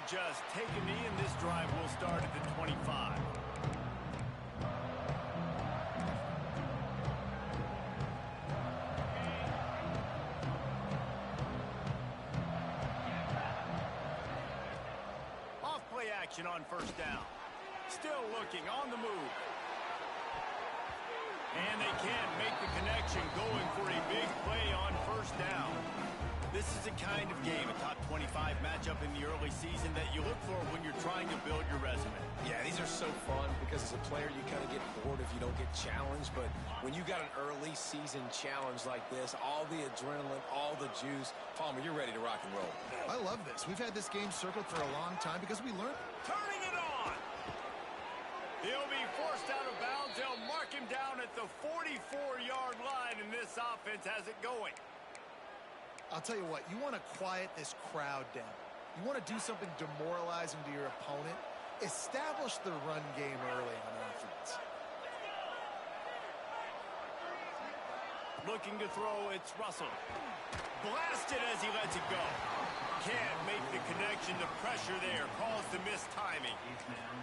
just take a knee, and this drive will start at the 25. Off-play action on first down. Still looking on the move. And they can't make the connection, going for a big play on first down. This is the kind of game, a top 25 matchup in the early season, that you look for when you're trying to build your resume. Yeah, these are so fun because as a player, you kind of get bored if you don't get challenged. But when you got an early season challenge like this, all the adrenaline, all the juice, Palmer, you're ready to rock and roll. I love this. We've had this game circled for a long time because we learned. Turning it on! He'll be forced out of bounds. They'll mark him down at the 44-yard line, and this offense has it going. I'll tell you what, you want to quiet this crowd down. You want to do something demoralizing to your opponent. Establish the run game early on offense. Looking to throw, it's Russell. Blasted as he lets it go. Can't make the connection. The pressure there caused the missed timing.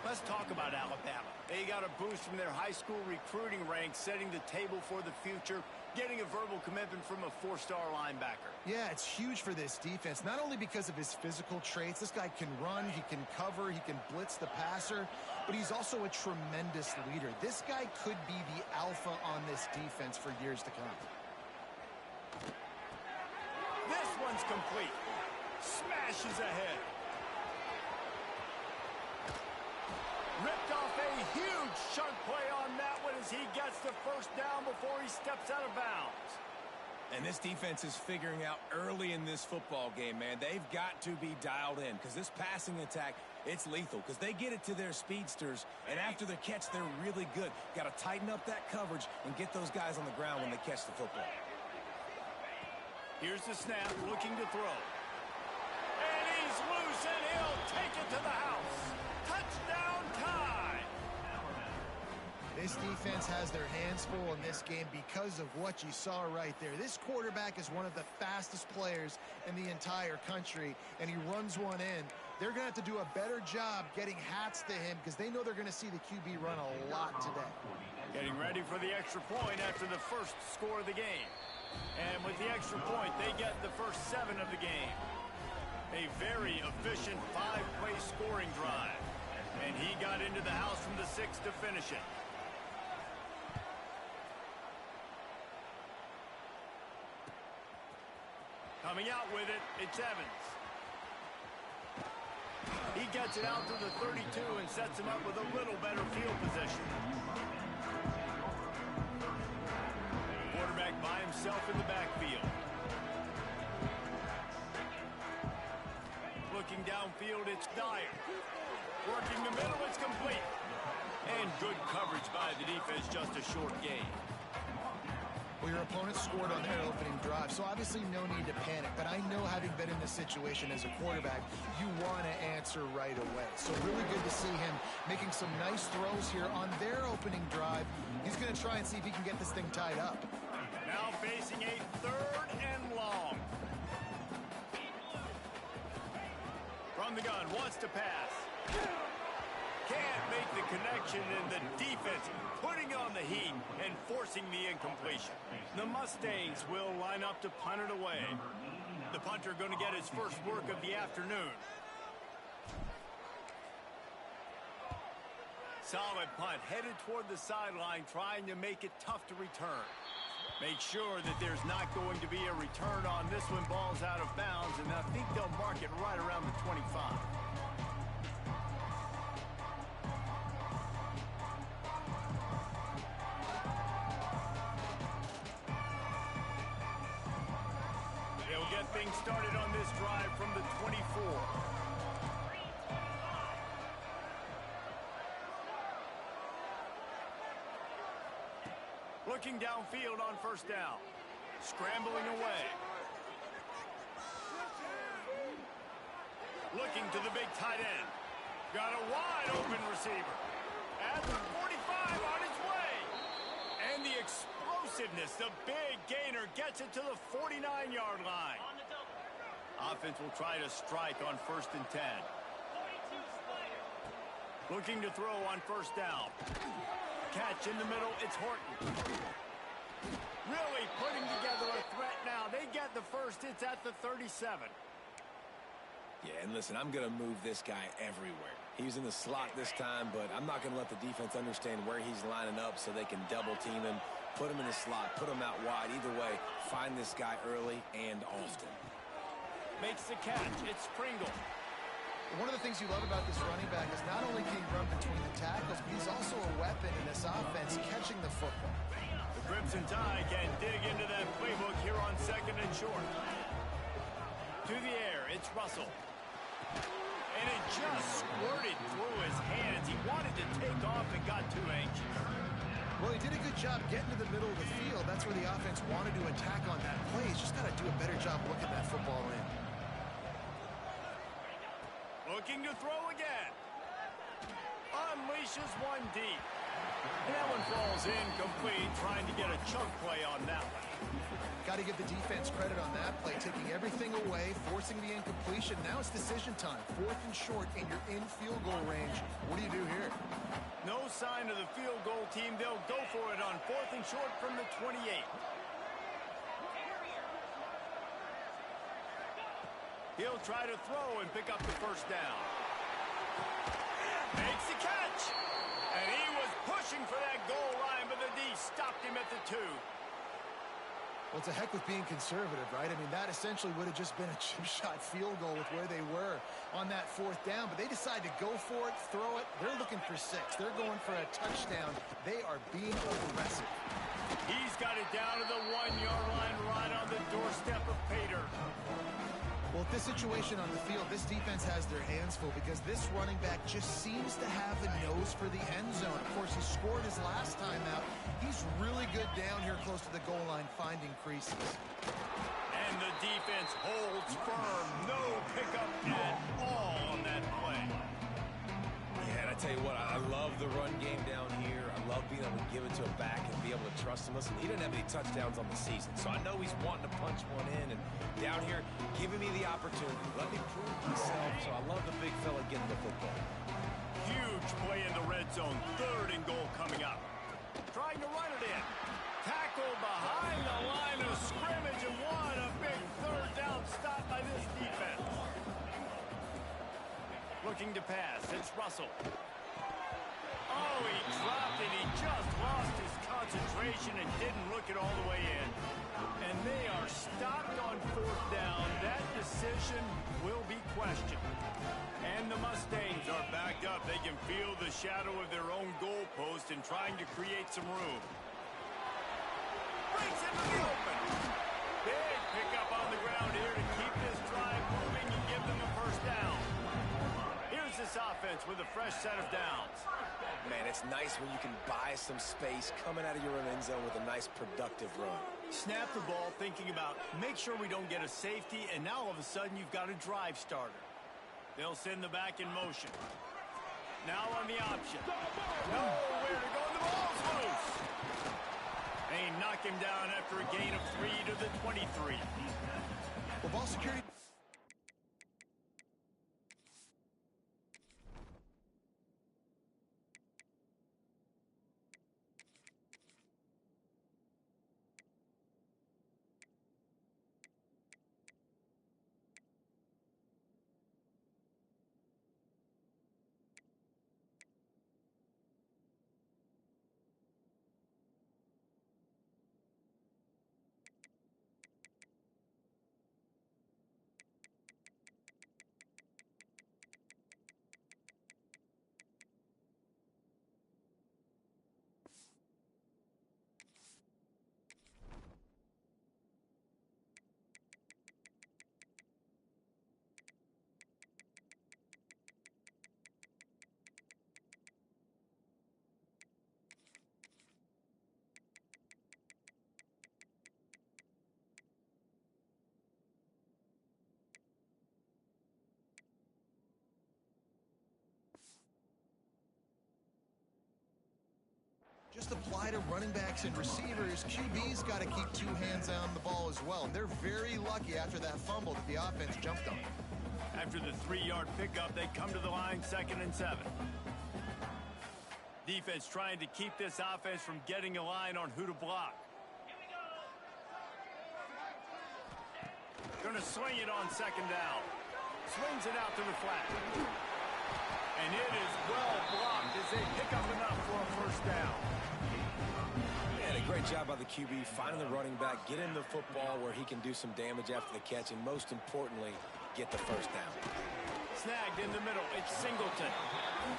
Let's talk about Alabama. They got a boost from their high school recruiting ranks, setting the table for the future, getting a verbal commitment from a four-star linebacker. Yeah, it's huge for this defense, not only because of his physical traits. This guy can run, he can cover, he can blitz the passer, but he's also a tremendous leader. This guy could be the alpha on this defense for years to come. This one's complete. Smashes ahead. Ripped off a huge chunk play on that one as he gets the first down before he steps out of bounds. And this defense is figuring out early in this football game, man. They've got to be dialed in because this passing attack, it's lethal because they get it to their speedsters, and after the catch, they're really good. Got to tighten up that coverage and get those guys on the ground when they catch the football. Here's the snap, looking to throw. And he's loose, and he'll take it to the house. Touchdown tie. This defense has their hands full in this game because of what you saw right there. This quarterback is one of the fastest players in the entire country, and he runs one in. They're going to have to do a better job getting hats to him because they know they're going to see the QB run a lot today. Getting ready for the extra point after the first score of the game. And with the extra point, they get the first 7 of the game. A very efficient 5-play scoring drive. And he got into the house from the 6 to finish it. Coming out with it, it's Evans. He gets it out to the 32 and sets him up with a little better field position. Quarterback by himself in the backfield. Looking downfield, it's Dyer. Working the middle, it's complete. And good coverage by the defense, just a short gain. Well, your opponent scored on their opening drive, so obviously no need to panic. But I know, having been in this situation as a quarterback, you want to answer right away. So really good to see him making some nice throws here on their opening drive. He's going to try and see if he can get this thing tied up. Now facing a 3rd and long. From the gun, wants to pass. Can't make the connection, and the defense putting on the heat and forcing the incompletion. The Mustangs will line up to punt it away. The punter going to get his first work of the afternoon. Solid punt, headed toward the sideline, trying to make it tough to return. Make sure that there's not going to be a return on this one. Ball's out of bounds, and I think they'll mark it right around the 25. They'll get things started on this drive from the 24. Looking downfield on first down. Scrambling away. Looking to the big tight end. Got a wide open receiver. At the 45 on his way. And the explosiveness, the big gainer, gets it to the 49-yard line. Offense will try to strike on 1st and 10. Looking to throw on first down. Catch in the middle, it's Horton. Really putting together a threat now. They get the first. It's at the 37. Yeah, and listen, I'm going to move this guy everywhere. He's in the slot this time, but I'm not going to let the defense understand where he's lining up so they can double team him, put him in the slot, put him out wide. Either way, find this guy early and often. Makes the catch. It's Pringle. One of the things you love about this running back is not only can he run between the tackles, but he's also a weapon in this offense catching the football. The Crimson Tide can dig into that playbook here on second and short. To the air, it's Russell. And it just squirted through his hands. He wanted to take off and got too anxious. Well, he did a good job getting to the middle of the field. That's where the offense wanted to attack on that play. He's just got to do a better job looking that football in. Looking to throw again. Unleashes one deep. And that one falls incomplete, trying to get a chunk play on that one. Got to give the defense credit on that play, taking everything away, forcing the incompletion. Now it's decision time. 4th and short, and you're in field goal range. What do you do here? No sign of the field goal team. They'll go for it on 4th and short from the 28. He'll try to throw and pick up the first down. Makes the catch. And he was pushing for that goal line, but the D stopped him at the 2. Well, it's a heck with being conservative, right? I mean, that essentially would have just been a chip shot field goal with where they were on that 4th down, but they decide to go for it, throw it. They're looking for 6. They're going for a touchdown. They are being aggressive. He's got it down to the 1-yard line, right on the doorstep of Pater. Well, at this situation on the field, this defense has their hands full because this running back just seems to have a nose for the end zone. Of course, he scored his last time out. He's really good down here close to the goal line, finding creases. And the defense holds firm. No pickup at all on that play. Yeah, and I tell you what, I love the run game down here. I love being able to give it to a back and be able to trust him. Listen, he didn't have any touchdowns on the season, so I know he's wanting to punch one in. And down here, giving me the opportunity. Let me prove myself, so I love the big fella getting the football. Huge play in the red zone. 3rd and goal coming up. Trying to run it in. Tackle behind the line of scrimmage, and what a big 3rd down stop by this defense. Looking to pass. It's Russell. Oh, he dropped it. He just lost his concentration and didn't look it all the way in. And they are stopped on 4th down. That decision will be questioned. And the Mustangs are backed up. They can feel the shadow of their own goalpost and trying to create some room. Breaks into the open. Big pickup on the ground here to keep this drive moving and give them a first down. Here's this offense with a fresh set of downs. Man, it's nice when you can buy some space coming out of your own end zone with a nice productive run. Snap the ball thinking about make sure we don't get a safety, and now all of a sudden you've got a drive starter. They'll send the back in motion. Now on the option. Nowhere to go, and the ball's loose. They knock him down after a gain of 3 to the 23. Well, ball security. Just apply to running backs and receivers. QB's got to keep 2 hands on the ball as well. They're very lucky after that fumble that the offense jumped on. After the 3-yard pickup, they come to the line 2nd and 7. Defense trying to keep this offense from getting a line on who to block. Going to swing it on second down. Swings it out to the flat. And it is well blocked as they pick up enough for a first down. And a great job by the QB finding the running back, get him the football where he can do some damage after the catch, and most importantly, get the first down. Snagged in the middle. It's Singleton.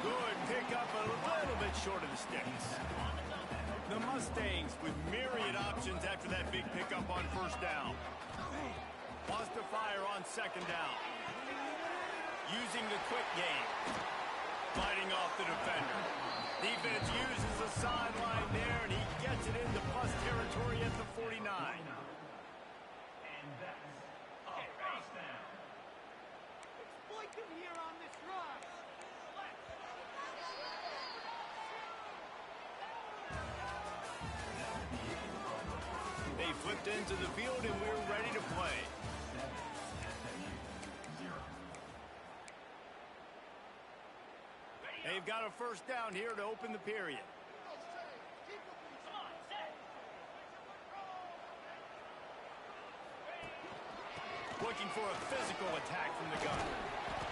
Good pickup, a little bit short of the sticks. The Mustangs with myriad options after that big pickup on first down. Wants to fire on second down. Using the quick game. Fighting off the defender. Defense uses the sideline there, and he gets it into plus territory at the 49. And that's a first down. Exploit them here on this run. They flipped into the field, and we're ready to play. They've got a first down here to open the period. Looking for a physical attack from the gun.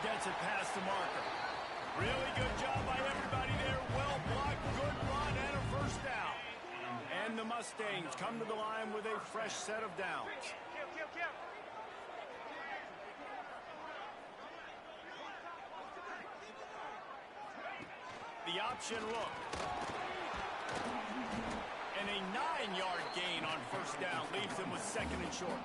Gets it past the marker. Really good job by everybody there. Well blocked, good run, and a first down. And the Mustangs come to the line with a fresh set of downs. The option look. And a 9-yard gain on first down leaves them with second and short.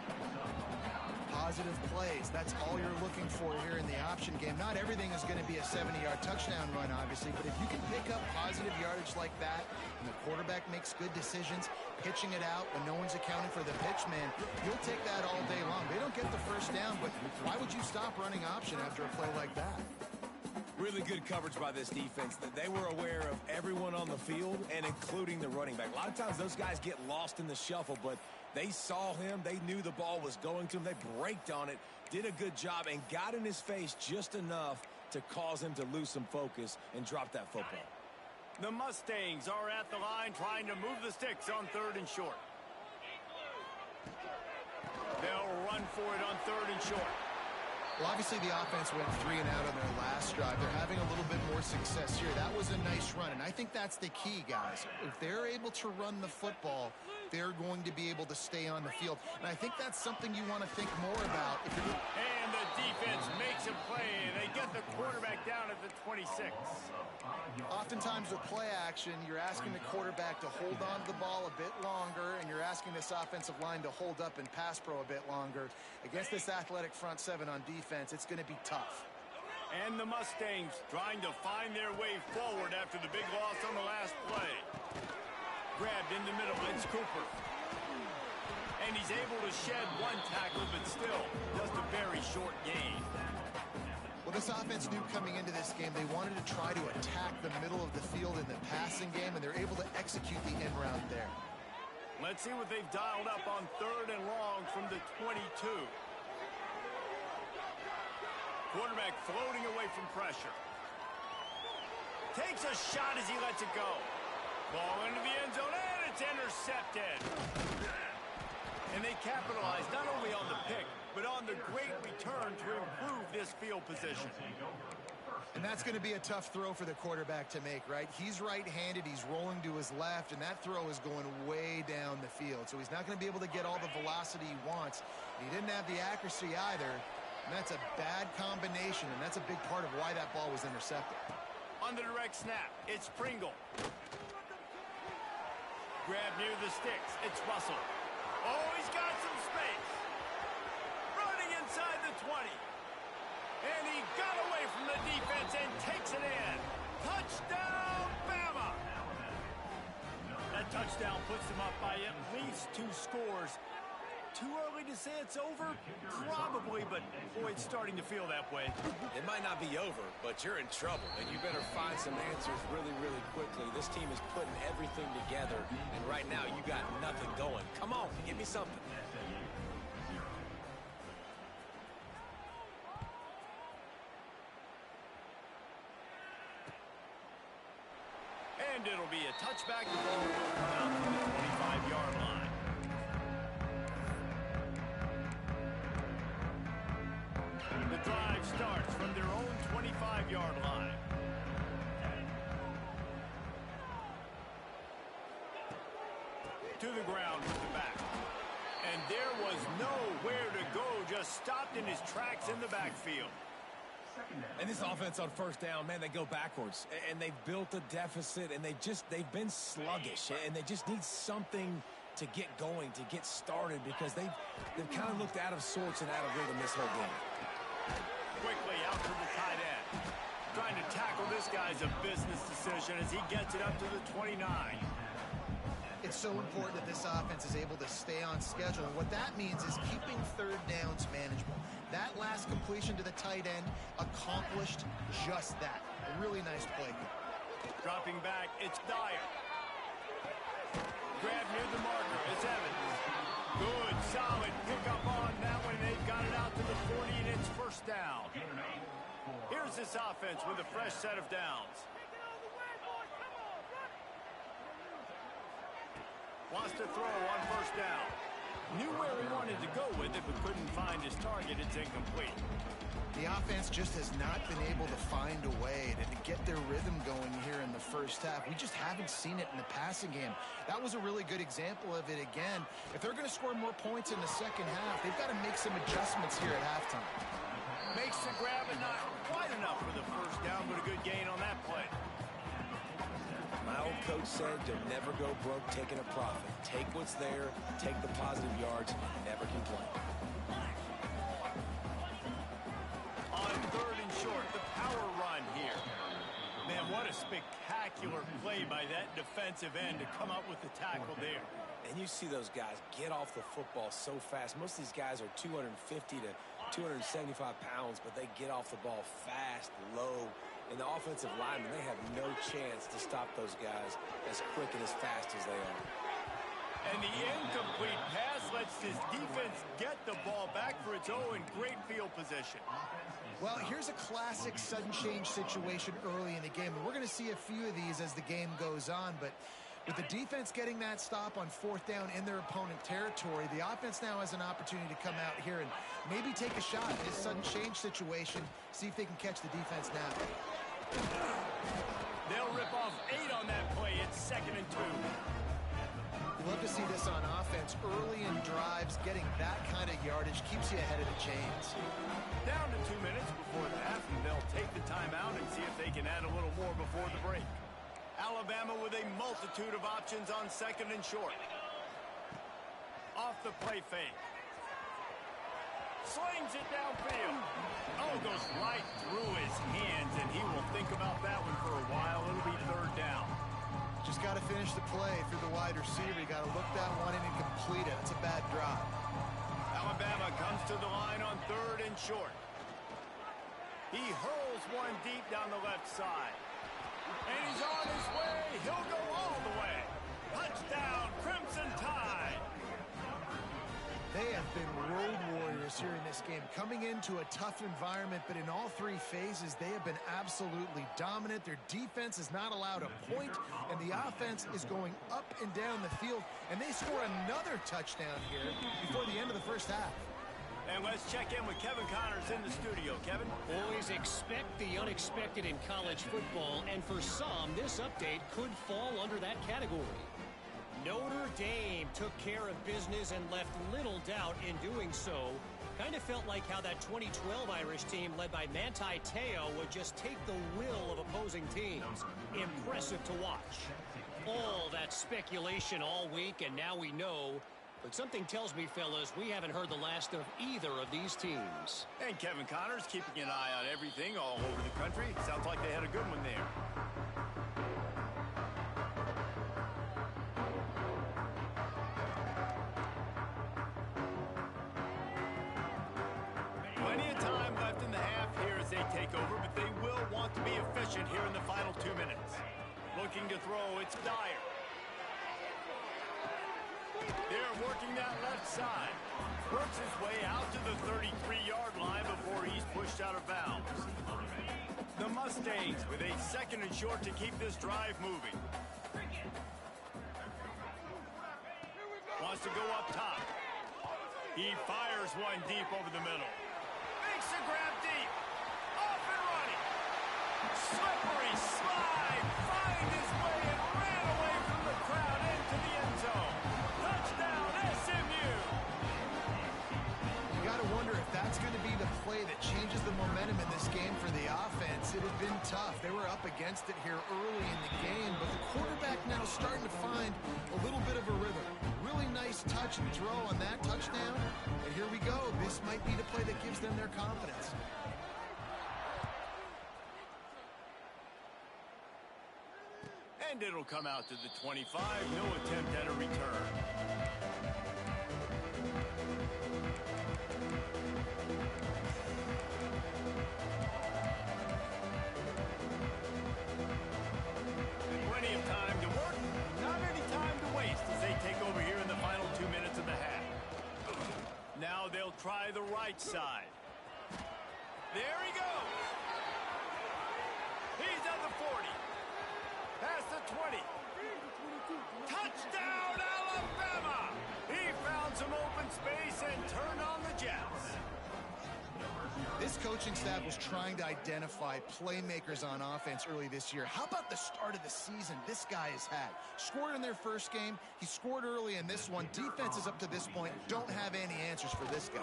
Positive plays. That's all you're looking for here in the option game. Not everything is going to be a 70-yard touchdown run, obviously, but if you can pick up positive yardage like that, and the quarterback makes good decisions, pitching it out when no one's accounting for the pitch, man, you'll take that all day long. They don't get the first down, but why would you stop running option after a play like that? Really good coverage by this defense. That they were aware of everyone on the field and including the running back. A lot of times those guys get lost in the shuffle, but they saw him. They knew the ball was going to him. They braked on it, did a good job, and got in his face just enough to cause him to lose some focus and drop that football. The Mustangs are at the line trying to move the sticks on third and short. They'll run for it on third and short. Well, obviously the offense went 3 and out on their last drive. They're having a little bit more success here. That was a nice run, and I think that's the key, guys. If they're able to run the football, they're going to be able to stay on the field. And I think that's something you want to think more about. And the defense makes a play. They get the quarterback down at the 26. Oftentimes with play action, you're asking the quarterback to hold on to the ball a bit longer, and you're asking this offensive line to hold up and pass pro a bit longer. Against this athletic front seven on defense, it's going to be tough. And the Mustangs trying to find their way forward after the big loss on the last play. Grabbed in the middle, it's Cooper. And he's able to shed one tackle, but still just a very short gain. Well, this offense knew coming into this game they wanted to try to attack the middle of the field in the passing game, and they're able to execute the end round there. Let's see what they've dialed up on third and long from the 22. Quarterback floating away from pressure. Takes a shot as he lets it go. Ball into the end zone, and it's intercepted. And they capitalize not only on the pick, but on the great return to improve this field position. And that's going to be a tough throw for the quarterback to make, right? He's right-handed, he's rolling to his left, and that throw is going way down the field. So he's not going to be able to get all the velocity he wants. He didn't have the accuracy either, and that's a bad combination, and that's a big part of why that ball was intercepted. On the direct snap, it's Pringle. Grab near the sticks, it's Russell. Oh, he's got some space. Running inside the 20. And he got away from the defense and takes it in. Touchdown, Bama! That touchdown puts them up by at least 2 scores. Too early to say it's over? Probably, but boy, it's starting to feel that way. It might not be over, but you're in trouble, and you better find some answers really, really quickly. This team is putting everything together, and right now you got nothing going. Come on, give me something. And it'll be a touchback. The ball will come out to the 25-yard line. The drive starts from their own 25-yard line. To the ground with the back. And there was nowhere to go, just stopped in his tracks in the backfield. And this offense on first down, man, they go backwards. And they've built a deficit, and they've been sluggish. And they just need something to get going, to get started, because they've kind of looked out of sorts and out of rhythm this whole game. Quickly out to the tight end. Trying to tackle this guy's a business decision as he gets it up to the 29. It's so important that this offense is able to stay on schedule. And what that means is keeping third downs manageable. That last completion to the tight end accomplished just that. A really nice play. Dropping back, it's Dyer. Grab near the marker, it's Evans. Good, solid pickup on that one. They've got it out to the 40, and it's first down. Here's this offense with a fresh set of downs. Wants to throw on first down. Knew where he wanted to go with it, but couldn't find his target. It's incomplete. The offense just has not been able to find a way to get their rhythm going here in the first half. We just haven't seen it in the passing game. That was a really good example of it again. If they're going to score more points in the second half, they've got to make some adjustments here at halftime. Makes the grab, and not quite enough for the first down, but a good gain on that play. My old coach said, you'll never go broke taking a profit. Take what's there, take the positive yards, and never complain. On third and short, the power run here. Man, what a spectacular play by that defensive end to come up with the tackle there. And you see those guys get off the football so fast. Most of these guys are 250 to 275 pounds, but they get off the ball fast, low. And the offensive linemen, they have no chance to stop those guys as quick and as fast as they are. And the incomplete pass lets his defense get the ball back for its own great field position. Well, here's a classic sudden change situation early in the game. And we're going to see a few of these as the game goes on. But with the defense getting that stop on fourth down in their opponent territory, the offense now has an opportunity to come out here and maybe take a shot at this sudden change situation, see if they can catch the defense now. They'll rip off 8 on that play. It's 2nd and 2. Love to see this on offense. Early in drives, getting that kind of yardage keeps you ahead of the chains. Down to 2 minutes before the half, and they'll take the timeout and see if they can add a little more before the break. Alabama with a multitude of options on 2nd and short. Off the play fake. Slings it downfield. Oh, goes right through his hands, and he will think about that one for a while. It'll be 3rd down. Just got to finish the play through the wide receiver. You got to look that one in and complete it. It's a bad drop. Alabama comes to the line on 3rd and short. He hurls one deep down the left side. And he's on his way. He'll go all the way. Touchdown, Crimson Tide. They have been road warriors here in this game, coming into a tough environment, but in all 3 phases, they have been absolutely dominant. Their defense is not allowed a point, and the offense is going up and down the field, and they score another touchdown here before the end of the first half. And let's check in with Kevin Connors in the studio. Kevin? Always expect the unexpected in college football, and for some, this update could fall under that category. Notre Dame took care of business and left little doubt in doing so. Kind of felt like how that 2012 Irish team led by Manti Te'o would just take the will of opposing teams. Impressive to watch. All that speculation all week, and now we know. But something tells me, fellas, we haven't heard the last of either of these teams. And Kevin Connors keeping an eye on everything all over the country. Sounds like they had a good one there. Plenty of time left in the half here as they take over, but they will want to be efficient here in the final 2 minutes. Looking to throw, it's Dyer. They're working that left side. Works his way out to the 33-yard line before he's pushed out of bounds. The Mustangs with a 2nd and short to keep this drive moving. Wants to go up top. He fires one deep over the middle. Makes a grab deep. Off and running. Slippery slide. Find his way and ran away from the crowd into the end zone. Touchdown, SMU. You got to wonder if that's going to be the play that changes the momentum in this game for the offense. It had been tough. They were up against it here early in the game, but the quarterback now starting to find a little bit of a rhythm. Really nice touch and throw on that touchdown. And here we go. This might be the play that gives them their confidence. And it'll come out to the 25. No attempt at a return. Plenty of time to work. Not any time to waste as they take over here in the final 2 minutes of the half. Now they'll try the right side. There he goes. He's at the 40. Past the 20. Touchdown, Alabama! He found some open space and turned on the Jets. This coaching staff was trying to identify playmakers on offense early this year. How about the start of the season this guy has had? Scored in their first game. He scored early in this one. Defenses up to this point don't have any answers for this guy.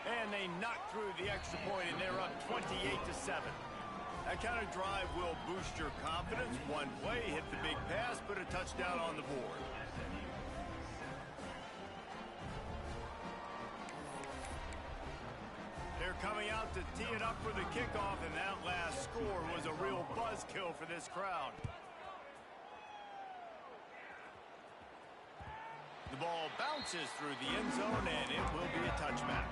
And they knocked through the extra point, and they're up 28-7. That kind of drive will boost your confidence. One play, hit the big pass, put a touchdown on the board. They're coming out to tee it up for the kickoff, and that last score was a real buzzkill for this crowd. The ball bounces through the end zone, and it will be a touchback.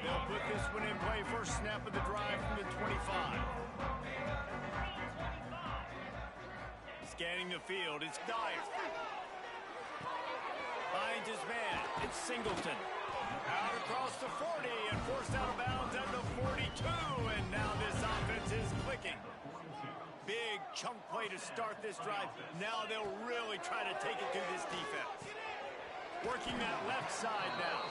They'll put this one in play. First snap of the drive from the 25. Scanning the field, it's Dyer. Finds his man, it's Singleton. Out across the 40 and forced out of bounds at the 42. And now this offense is clicking. Big chunk play to start this drive. Now they'll really try to take it to this defense. Working that left side now.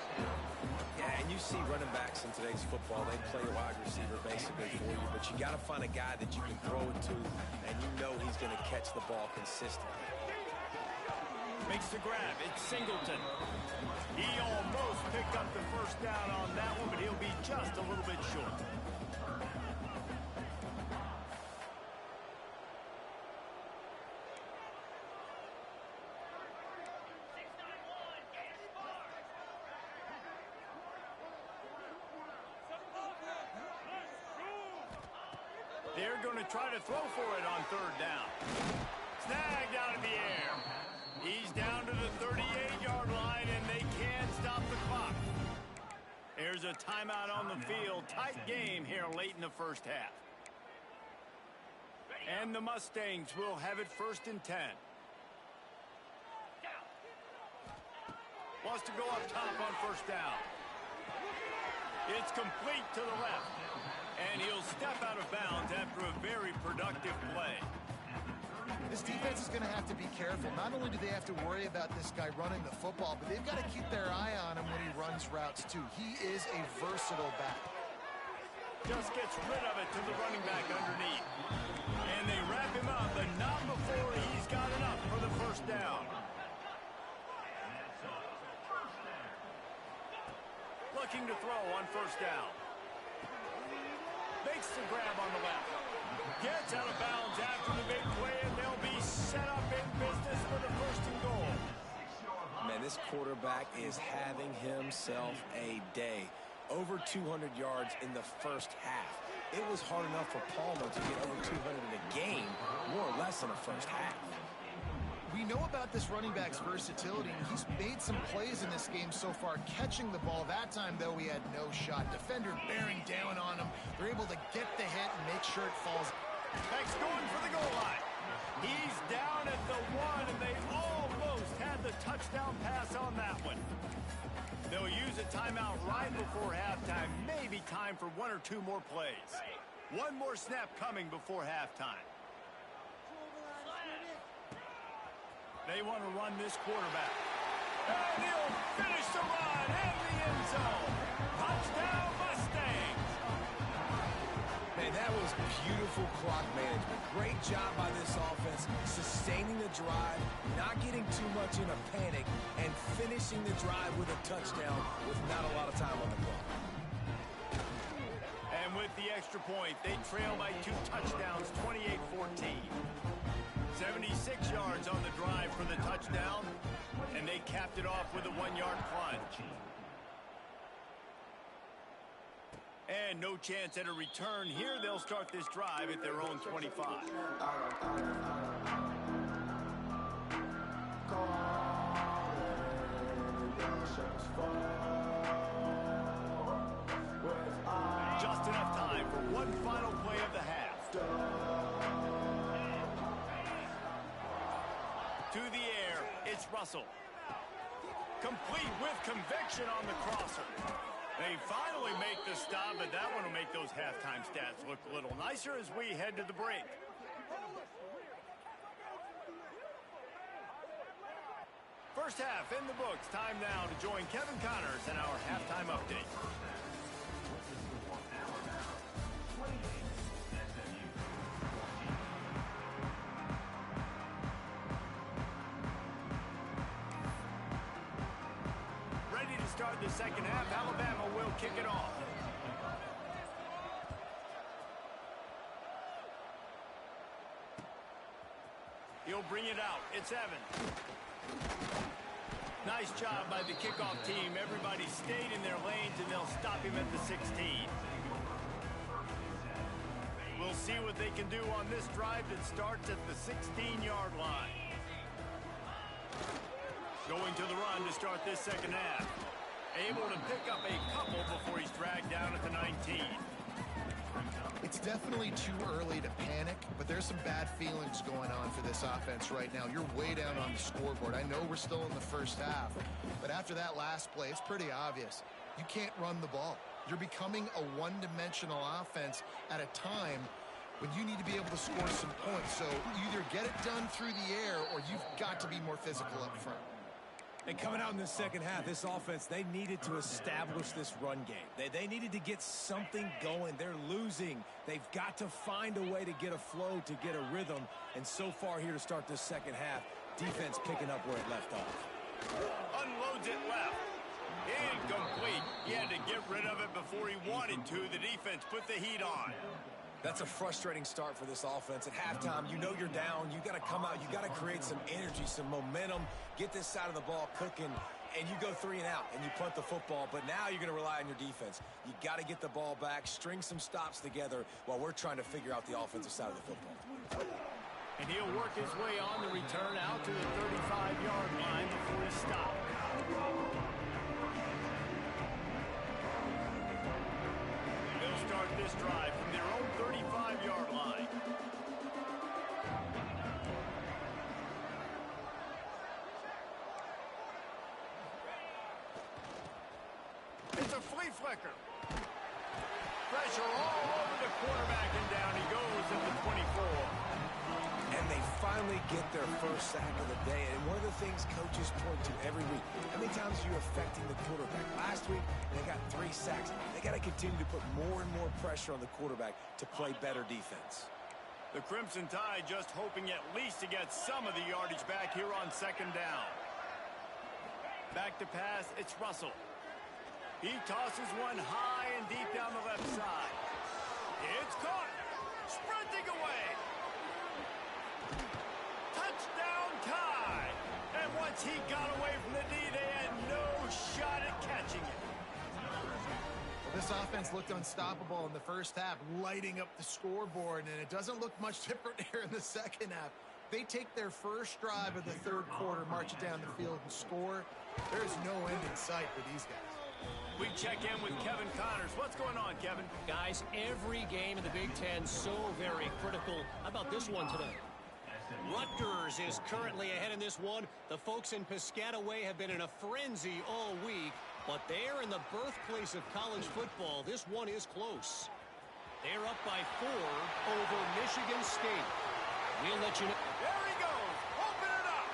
Yeah, and you see running backs in today's football, they play a wide receiver basically for you, but you got to find a guy that you can throw it to, and you know he's going to catch the ball consistently. Makes the grab. It's Singleton. He almost picked up the first down on that one, but he'll be just a little bit short. They're going to try to throw for it on third down. Snagged out of the air. He's down to the 38-yard line, and they can't stop the clock. There's a timeout on the field. Tight game here late in the first half. And the Mustangs will have it 1st and 10. Wants to go up top on first down. It's complete to the left. And he'll step out of bounds after a very productive play. This defense is going to have to be careful. Not only do they have to worry about this guy running the football, but they've got to keep their eye on him when he runs routes too. He is a versatile back. Just gets rid of it to the running back underneath. And they wrap him up, but not before he's got enough for the first down. Looking to throw on first down. Makes the grab on the left. Gets out of bounds after the big play, and they'll be set up in business for the 1st and goal. Man, this quarterback is having himself a day. Over 200 yards in the first half. It was hard enough for Palmer to get over 200 in a game, more or less in the first half. We know about this running back's versatility, and he's made some plays in this game so far, catching the ball. That time, though, he had no shot. Defender bearing down on him. They're able to get the hit and make sure it falls. Beck's going for the goal line. He's down at the 1, and they almost had the touchdown pass on that one. They'll use a timeout right before halftime. Maybe time for 1 or 2 more plays. One more snap coming before halftime. They want to run this quarterback. And he'll finish the run in the end zone. Touchdown, Mustangs. Man, that was beautiful clock management. Great job by this offense, sustaining the drive, not getting too much in a panic, and finishing the drive with a touchdown with not a lot of time on the clock. And with the extra point, they trail by 2 touchdowns, 28-14. 76 yards on the drive for the touchdown, and they capped it off with a 1-yard plunge. And no chance at a return here. They'll start this drive at their own 25. Just enough time for one final play of the half. To the air, it's Russell. Complete with conviction on the crosser. They finally make the stop, but that one will make those halftime stats look a little nicer as we head to the break. First half in the books. Time now to join Kevin Connors in our halftime update. Start the second half. Alabama will kick it off. He'll bring it out. It's Evans. Nice job by the kickoff team. Everybody stayed in their lanes, and they'll stop him at the 16. We'll see what they can do on this drive that starts at the 16-yard line. Going to the run to start this second half. Able to pick up a couple before he's dragged down at the 19. It's definitely too early to panic, but there's some bad feelings going on for this offense right now. You're way down on the scoreboard. I know we're still in the first half, but after that last play, it's pretty obvious. You can't run the ball. You're becoming a one-dimensional offense at a time when you need to be able to score some points. So either get it done through the air or you've got to be more physical up front. And coming out in the second half, this offense, they needed to establish this run game. They needed to get something going. They're losing. They've got to find a way to get a flow, to get a rhythm. And so far here to start this second half, defense picking up where it left off. Unloads it left. Incomplete. He had to get rid of it before he wanted to. The defense put the heat on. That's a frustrating start for this offense. At halftime, you know you're down. You got to come out. You got to create some energy, some momentum, get this side of the ball cooking, and you go 3 and out, and you punt the football. But now you're going to rely on your defense. You got to get the ball back, string some stops together while we're trying to figure out the offensive side of the football. And he'll work his way on the return out to the 35-yard line before he stopped. They'll start this drive from their own 35-yard line. It's a flea flicker. Pressure all over the quarterback, and down he goes at the 24. And they finally get their first sack of the day. And one of the things coaches point to every week, how many times are you affecting the quarterback? Last week, they got 3 sacks. They got to continue to put more and more pressure on the quarterback to play better defense. The Crimson Tide just hoping at least to get some of the yardage back here on second down. Back to pass, it's Russell. He tosses one high and deep down the left side. It's caught. Sprinting away. Touchdown Tide. And once he got away from the D, they had no shot at catching it. This offense looked unstoppable in the first half, lighting up the scoreboard, and it doesn't look much different here in the second half. They take their first drive of the third quarter, march it down the field, and score. There's no end in sight for these guys. We check in with Kevin Connors. What's going on, Kevin? Guys, every game in the Big Ten so very critical. How about this one today? Rutgers is currently ahead in this one. The folks in Piscataway have been in a frenzy all week, but they're in the birthplace of college football. This one is close. They're up by 4 over Michigan State. We'll let you know. There he goes. Open it up.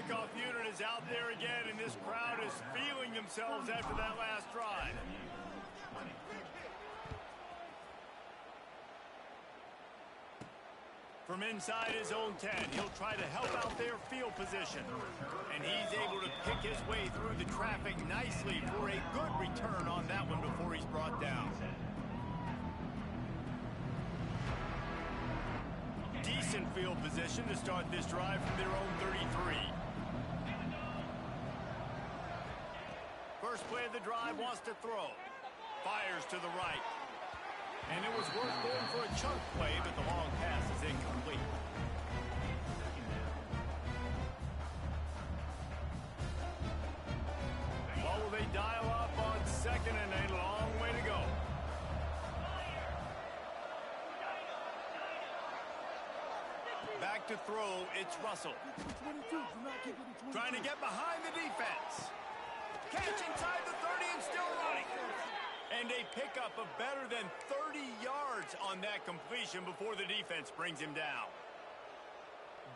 kickoff unit is out there again, and this crowd is feeling themselves after that last drive. From inside his own 10, he'll try to help out their field position. And he's able to pick his way through the traffic nicely for a good return on that one before he's brought down. Decent field position to start this drive from their own 33. First play of the drive, wants to throw. Fires to the right. And it was worth going for a chunk play, but the long pass is incomplete. What will they dial up on second and a long way to go? Back to throw, it's Russell. Trying to get behind the defense. Catch inside the 30 and still running. And a pickup of better than 30 yards on that completion before the defense brings him down.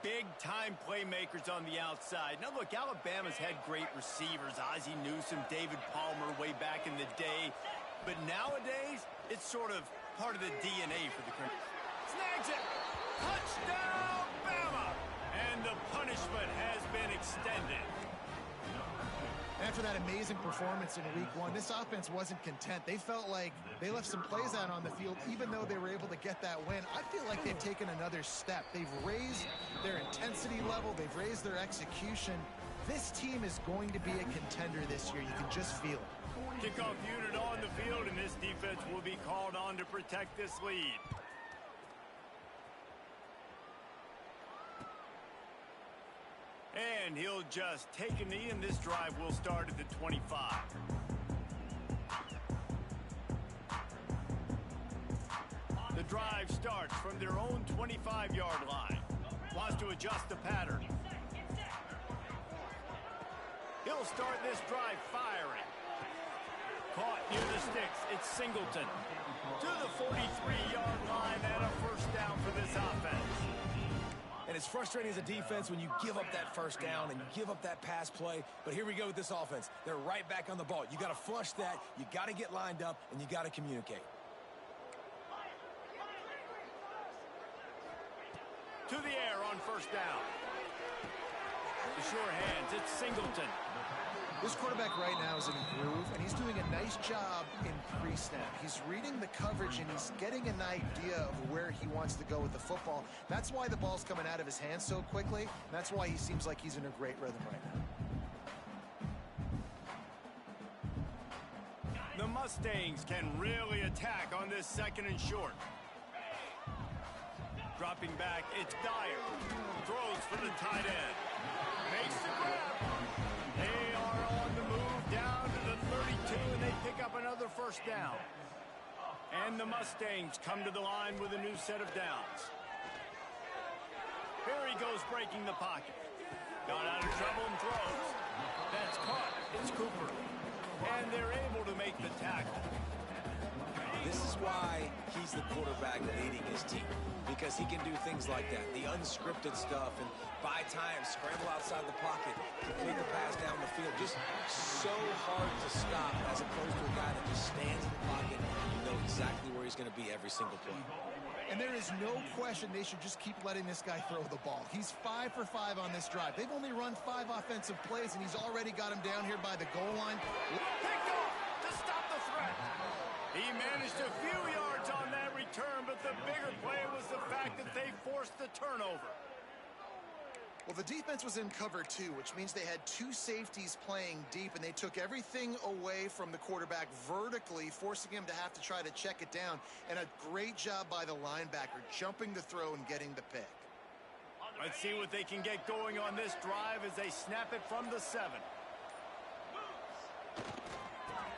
Big-time playmakers on the outside. Now, look, Alabama's had great receivers. Ozzie Newsome, David Palmer way back in the day. But nowadays, it's sort of part of the DNA for the Crimson. Snags it! Touchdown, Bama! And the punishment has been extended. After that amazing performance in week one, this offense wasn't content. They felt like they left some plays out on the field, even though they were able to get that win. I feel like they've taken another step. They've raised their intensity level. They've raised their execution. This team is going to be a contender this year. You can just feel it. Kickoff unit on the field, and this defense will be called on to protect this lead. And he'll just take a knee, and this drive will start at the 25. The drive starts from their own 25-yard line. Wants to adjust the pattern. He'll start this drive firing. Caught near the sticks. It's Singleton. To the 43-yard line and a first down for this offense. And it's frustrating as a defense when you give up that first down and you give up that pass play. But here we go with this offense. They're right back on the ball. You got to flush that. You got to get lined up, and you got to communicate. To the air on first down. The sure hands. It's Singleton. This quarterback right now is in a groove, and he's doing a nice job in pre-snap. He's reading the coverage, and he's getting an idea of where he wants to go with the football. That's why the ball's coming out of his hands so quickly. That's why he seems like he's in a great rhythm right now. The Mustangs can really attack on this second and short. Dropping back, it's Dyer. Throws for the tight end. Makes the grab. They are on the move down to the 32, and they pick up another first down. And the Mustangs come to the line with a new set of downs. Here he goes breaking the pocket. Got out of trouble and throws. That's caught. It's Cooper. And they're able to make the tackle. This is why he's the quarterback leading his team, because he can do things like that, the unscripted stuff, and buy time, scramble outside the pocket, complete the pass down the field. Just so hard to stop as opposed to a guy that just stands in the pocket and you know exactly where he's going to be every single play. And there is no question they should just keep letting this guy throw the ball. He's 5 for 5 on this drive. They've only run 5 offensive plays, and he's already got him down here by the goal line. Picked off to stop the threat. He managed a few yards on that return, but the bigger play was the fact that they forced the turnover. Well, the defense was in cover 2, which means they had 2 safeties playing deep, and they took everything away from the quarterback vertically, forcing him to have to try to check it down. And a great job by the linebacker, jumping the throw and getting the pick. Let's see what they can get going on this drive as they snap it from the 7.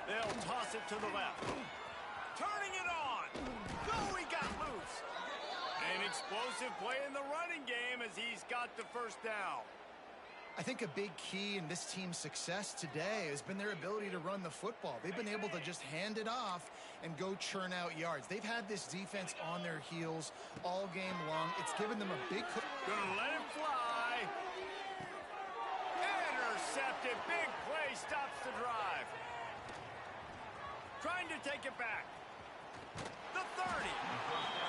They'll toss it to the left. Turning it on. Go, he got loose. An explosive play in the running game as he's got the first down. I think a big key in this team's success today has been their ability to run the football. They've been able to just hand it off and go churn out yards. They've had this defense on their heels all game long. It's given them a big... Gonna let it fly. intercepted. Big play stops the drive. Trying to take it back. The 30.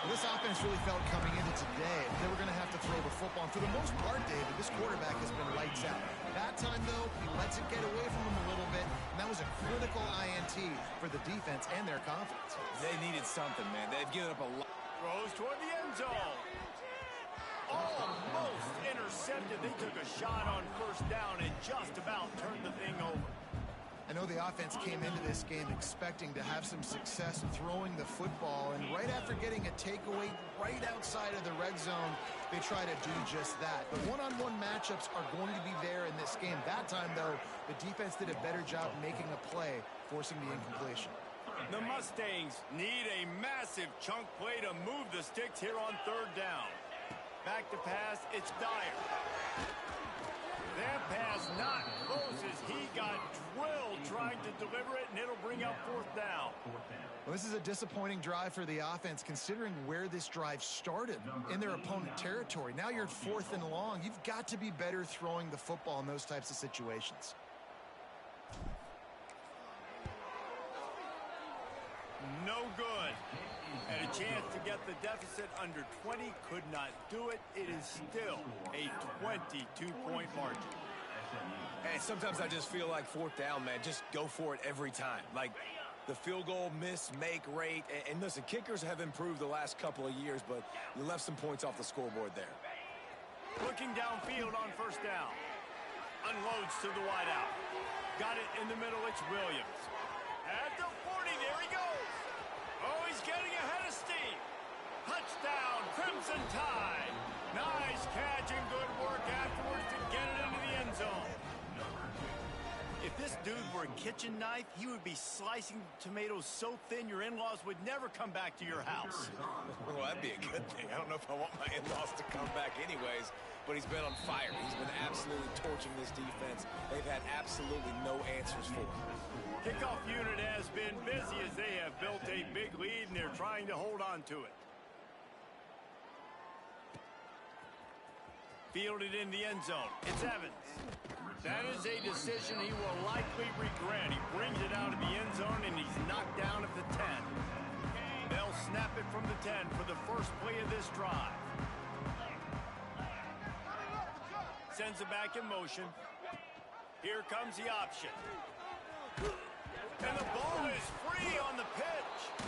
This offense really felt coming into today they were going to have to throw the football. And for the most part, David, this quarterback has been lights out. That time, though, he lets it get away from him a little bit, and that was a critical INT for the defense and their confidence. They needed something, man. They've given up a lot. Throws toward the end zone. Almost intercepted. They took a shot on first down and just about turned the thing over. I know the offense came into this game expecting to have some success throwing the football, and right after getting a takeaway right outside of the red zone, they try to do just that. The one-on-one matchups are going to be there in this game. That time, though, the defense did a better job making a play, forcing the incompletion. The Mustangs need a massive chunk play to move the sticks here on third down. Back to pass, it's Dyer. That pass not close as he got drilled trying to deliver it, and it'll bring up fourth down. Well, this is a disappointing drive for the offense, considering where this drive started in their opponent territory. Now you're at 4th and long. You've got to be better throwing the football in those types of situations. No good. Had a chance to get the deficit under 20, could not do it. It is still a 22-point margin. And sometimes I just feel like 4th down, man, just go for it every time. Like the field goal miss-make rate. And listen, kickers have improved the last couple of years, but you left some points off the scoreboard there. Looking downfield on first down. Unloads to the wideout. Got it in the middle, it's Williams. At the 40, there he goes. Oh, he's getting ahead of steam. Touchdown, Crimson Tide. Nice catch and good work afterwards to get it into the end zone. If this dude were a kitchen knife, he would be slicing tomatoes so thin your in-laws would never come back to your house. Well, that'd be a good thing. I don't know if I want my in-laws to come back anyways, but he's been on fire. He's been absolutely torching this defense. They've had absolutely no answers for him. Kickoff unit has been busy as they have built a big lead, and they're trying to hold on to it. Fielded in the end zone. It's Evans. That is a decision he will likely regret. He brings it out of the end zone, and he's knocked down at the 10. They'll snap it from the 10 for the first play of this drive. Sends it back in motion. Here comes the option. And the ball is free on the pitch.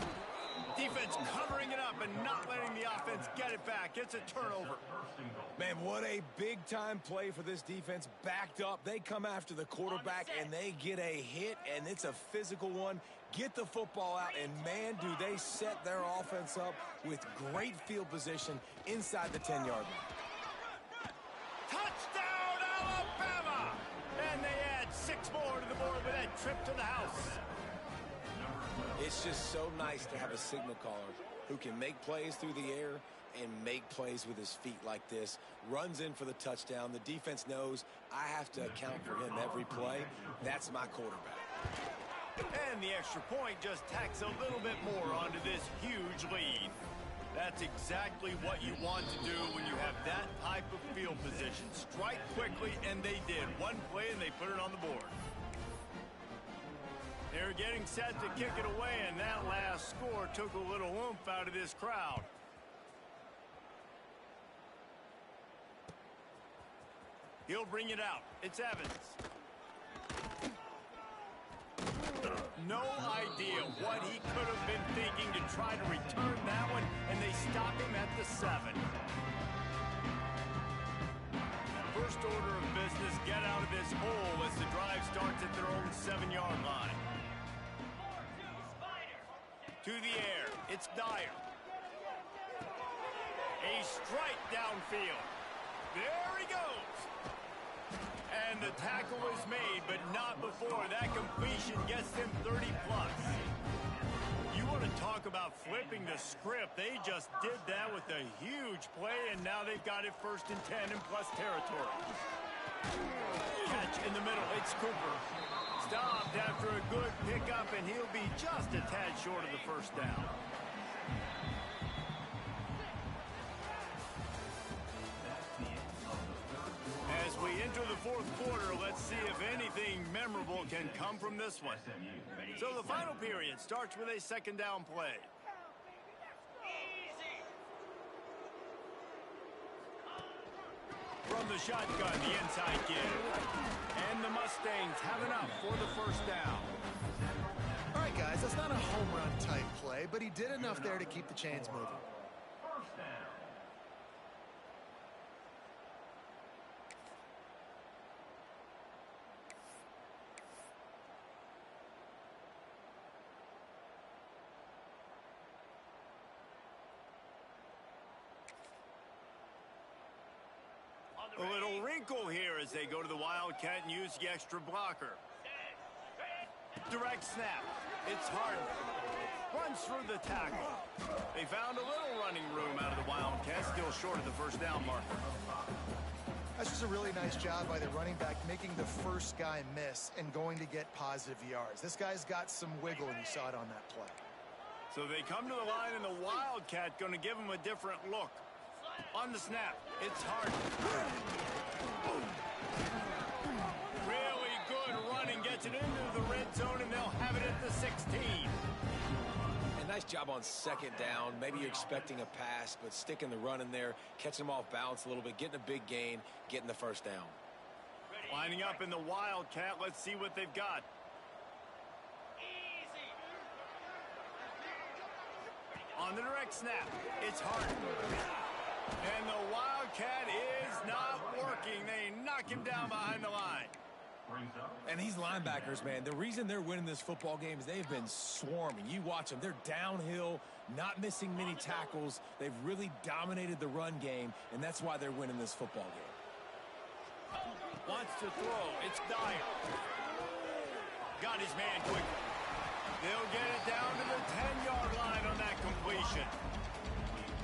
Defense covering it up and not letting the offense get it back. It's a turnover. Man, what a big-time play for this defense. Backed up, they come after the quarterback, and they get a hit, and it's a physical one. Get the football out, and man, do they set their offense up with great field position inside the 10-yard line. Touchdown, Alabama! And they add 6 more to the board with that trip to the house. It's just so nice to have a signal caller who can make plays through the air and make plays with his feet like this. Runs in for the touchdown. The defense knows I have to account for him every play. That's my quarterback. And the extra point just tacks a little bit more onto this huge lead. That's exactly what you want to do when you have that type of field position. Strike quickly, and they did. One play, and they put it on the board. They're getting set to kick it away, and that last score took a little oomph out of this crowd. He'll bring it out. It's Evans. No idea what he could have been thinking to try to return that one, and they stop him at the 7. First order of business, get out of this hole as the drive starts at their own 7-yard line. To the air, it's Dyer. A strike downfield. There he goes. And the tackle was made, but not before. That completion gets them 30-plus. You want to talk about flipping the script. They just did that with a huge play, and now they've got it 1st and 10 in plus territory. Catch in the middle. It's Cooper. Stopped after a good pickup, and he'll be just a tad short of the first down. As we enter the fourth quarter. Let's see if anything memorable can come from this one. So the final period starts with a second down play. From the shotgun, the inside give. And the Mustangs have enough for the first down. All right, guys, that's not a home run type play, but he did enough there to keep the chains moving. A little wrinkle here as they go to the Wildcat and use the extra blocker. Direct snap. It's Harden. Runs through the tackle. They found a little running room out of the Wildcat, still short of the first down marker. That's just a really nice job by the running back, making the first guy miss and going to get positive yards. This guy's got some wiggle, and you saw it on that play. So they come to the line, and the Wildcat going to give him a different look. On the snap, it's Harden. Really good running, gets it into the red zone, and they'll have it at the 16. And nice job on second down. Maybe you're expecting a pass, but sticking the run in there, catching them off balance a little bit, getting a big gain, getting the first down. Lining up in the Wildcat, let's see what they've got. On the direct snap, it's Harden. And the Wildcat is not working. They knock him down behind the line. And these linebackers, man, the reason they're winning this football game is they've been swarming. You watch them. They're downhill, not missing many tackles. They've really dominated the run game, and that's why they're winning this football game. Wants to throw. It's Dyer. Got his man quickly. They'll get it down to the 10-yard line on that completion.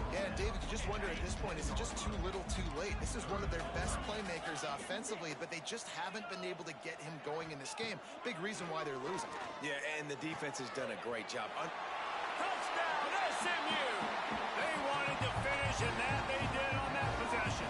Yeah, and David, you just wonder at this point, is it just too little too late? This is one of their best playmakers offensively, but they just haven't been able to get him going in this game. Big reason why they're losing. Yeah, and the defense has done a great job. Touchdown, SMU! They wanted to finish, and that they did on that possession.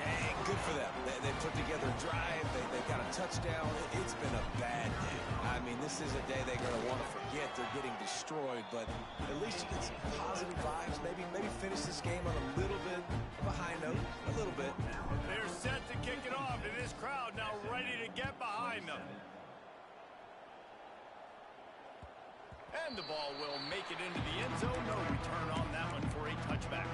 Yeah, good for them. They put together a drive. They got a touchdown. It's been a bad day. I mean, this is a day they're going to want to forget. They're getting destroyed, but at least you get some positive vibes. Maybe finish this game on a little bit of a high note, a little bit. They're set to kick it off, and this crowd now ready to get behind them. And the ball will make it into the end zone. No return on that one for a touchback.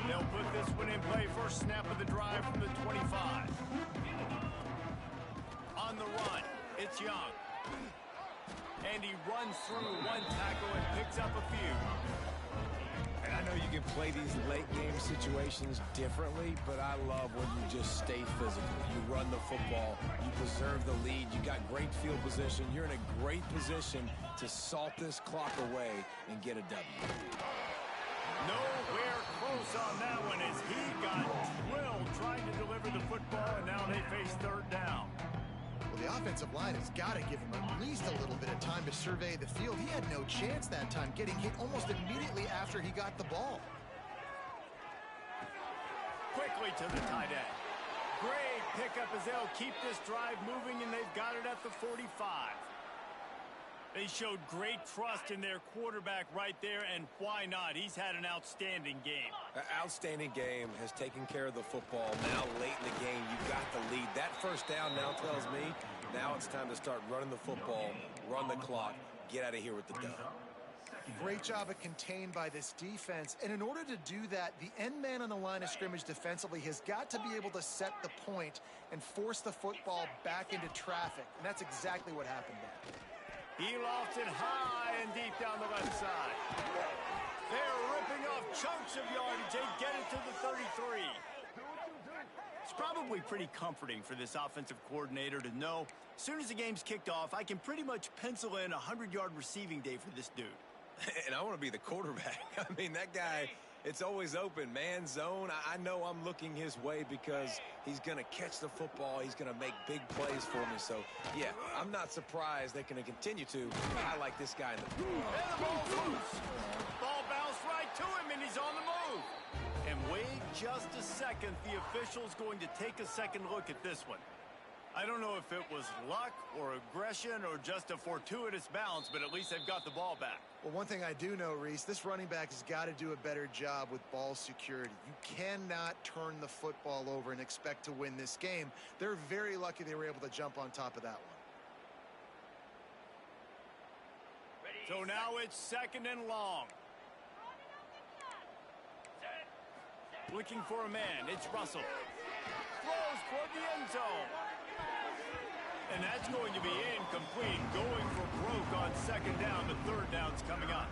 They'll put this one in play. First snap of the drive from the 25. On the run, it's Young. And he runs through one tackle and picks up a few. And I know you can play these late game situations differently, but I love when you just stay physical. You run the football, you preserve the lead, you got great field position. You're in a great position to salt this clock away and get a W. Nowhere close on that one as he got drilled trying to deliver the football, and now they face third down. Well, the offensive line has got to give him at least a little bit of time to survey the field. He had no chance that time, getting hit almost immediately after he got the ball. Quickly to the tight end. Great pickup as they'll keep this drive moving, and they've got it at the 45. They showed great trust in their quarterback right there, and why not? He's had an outstanding game. Outstanding game, has taken care of the football. Now late in the game, you got the lead. That first down now tells me now it's time to start running the football, run the clock, get out of here with the dub. Great job of contained by this defense. And in order to do that, the end man on the line of scrimmage defensively has got to be able to set the point and force the football back into traffic. And that's exactly what happened there. He lofts it high and deep down the left side. They're ripping off chunks of yardage. They get it to the 33. It's probably pretty comforting for this offensive coordinator to know as soon as the game's kicked off, I can pretty much pencil in a 100-yard receiving day for this dude. And I want to be the quarterback. I mean, that guy, It's always open, man, zone. I know I'm looking his way because he's going to catch the football. He's going to make big plays for me. So, yeah, I'm not surprised they're going to continue to. I like this guy in the... And the ball's loose. Ball bounced right to him, and he's on the move. And wait just a second. The official's going to take a second look at this one. I don't know if it was luck or aggression or just a fortuitous bounce, but at least they've got the ball back. Well, one thing I do know, Reese, this running back has got to do a better job with ball security. You cannot turn the football over and expect to win this game. They're very lucky they were able to jump on top of that one. So now it's 2nd and long. Looking for a man. It's Russell. Throws toward the end zone. And that's going to be incomplete. Going for broke on 2nd down. The 3rd down's coming up.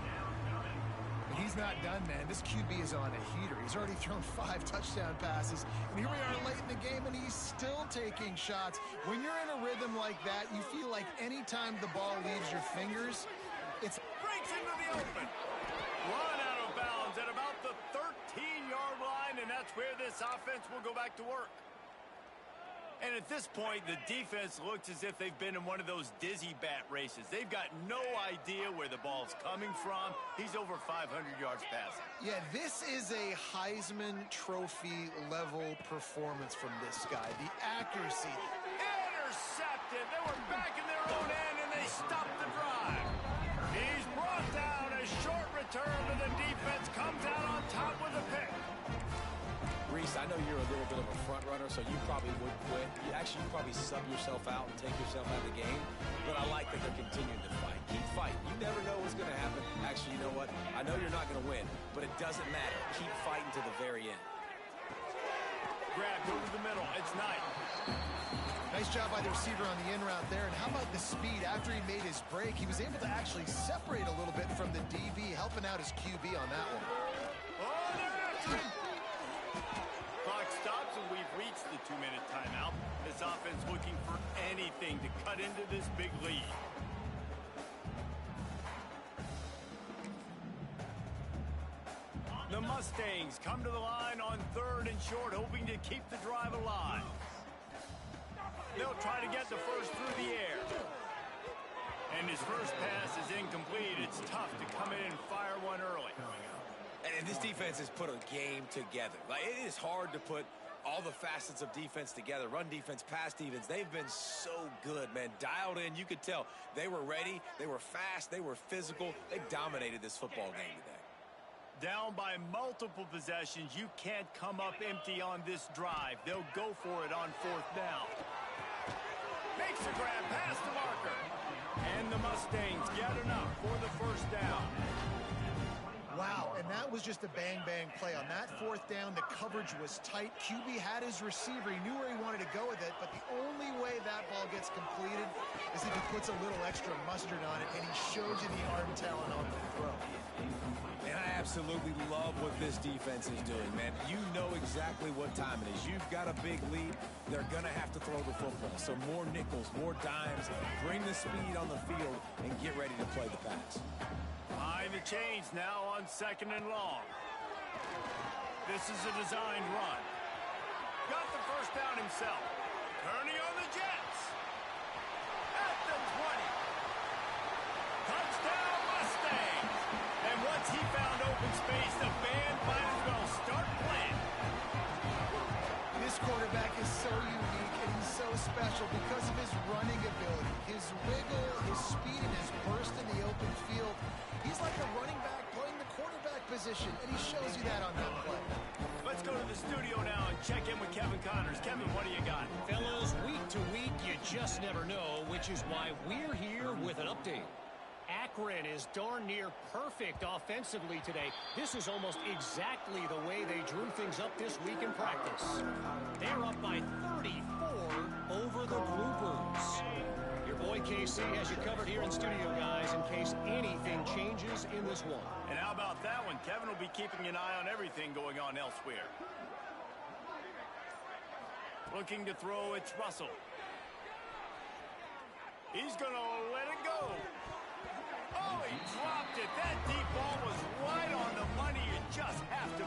He's not done, man. This QB is on a heater. He's already thrown 5 touchdown passes. And here we are late in the game, and he's still taking shots. When you're in a rhythm like that, you feel like any time the ball leaves your fingers, it's... Breaks into the open. Run out of bounds at about the 13-yard line, and that's where this offense will go back to work. And at this point, the defense looks as if they've been in one of those dizzy bat races. They've got no idea where the ball's coming from. He's over 500 yards passing. Yeah, this is a Heisman Trophy level performance from this guy. The accuracy. Intercepted. They were back in their own end, and they stopped the drive. He's brought down. A short return, but the defense comes out on top with a pick. Reese, I know you're a little bit of a front runner, so you probably would quit. You probably sub yourself out and take yourself out of the game. But I like that they're continuing to fight. Keep fighting. You never know what's going to happen. Actually, you know what? I know you're not going to win, but it doesn't matter. Keep fighting to the very end. Grab over the middle. It's Knight. Nice job by the receiver on the in route there. And how about the speed? After he made his break, he was able to actually separate a little bit from the DB, helping out his QB on that one. Oh, they're after him. Clock stops, and we've reached the 2-minute timeout. This offense looking for anything to cut into this big lead. The Mustangs come to the line on 3rd and short, hoping to keep the drive alive. They'll try to get the first through the air. And his first pass is incomplete. It's tough to come in and fire one early. And this defense has put a game together. Like, it is hard to put all the facets of defense together. Run defense, pass defense. They've been so good, man. Dialed in. You could tell they were ready. They were fast. They were physical. They dominated this football game today. Down by multiple possessions. You can't come up empty on this drive. They'll go for it on 4th down. Makes a grab past the marker. And the Mustangs get enough for the 1st down. Wow, and that was just a bang-bang play. On that 4th down, the coverage was tight. QB had his receiver. He knew where he wanted to go with it, but the only way that ball gets completed is if he puts a little extra mustard on it, and he shows you the arm talent on the throw. And I absolutely love what this defense is doing, man. You know exactly what time it is. You've got a big lead. They're going to have to throw the football. So more nickels, more dimes. Bring the speed on the field and get ready to play the pass. Behind the chains now on 2nd and long. This is a designed run. Got the first down himself. Turning on the Jets. At the 20. Touchdown Mustangs. And once he found open space, the band might as well start playing. This quarterback is so unique, and he's so special because of his running ability, his wiggle, his speed, and his burst in the open field. He's like a running back playing the quarterback position, and he shows you that on that play. Let's go to the studio now and check in with Kevin Connors. Kevin, what do you got? Fellas, week to week, you just never know, which is why we're here with an update. Akron is darn near perfect offensively today. This is almost exactly the way they drew things up this week in practice. They're up by 34 over the Groupers. Your boy KC has you covered here in studio, guys, in case anything changes in this one. And how about that one? Kevin will be keeping an eye on everything going on elsewhere. Looking to throw, it's Russell. He's going to let it go. Oh, he dropped it. That deep ball was right on the money. You just have to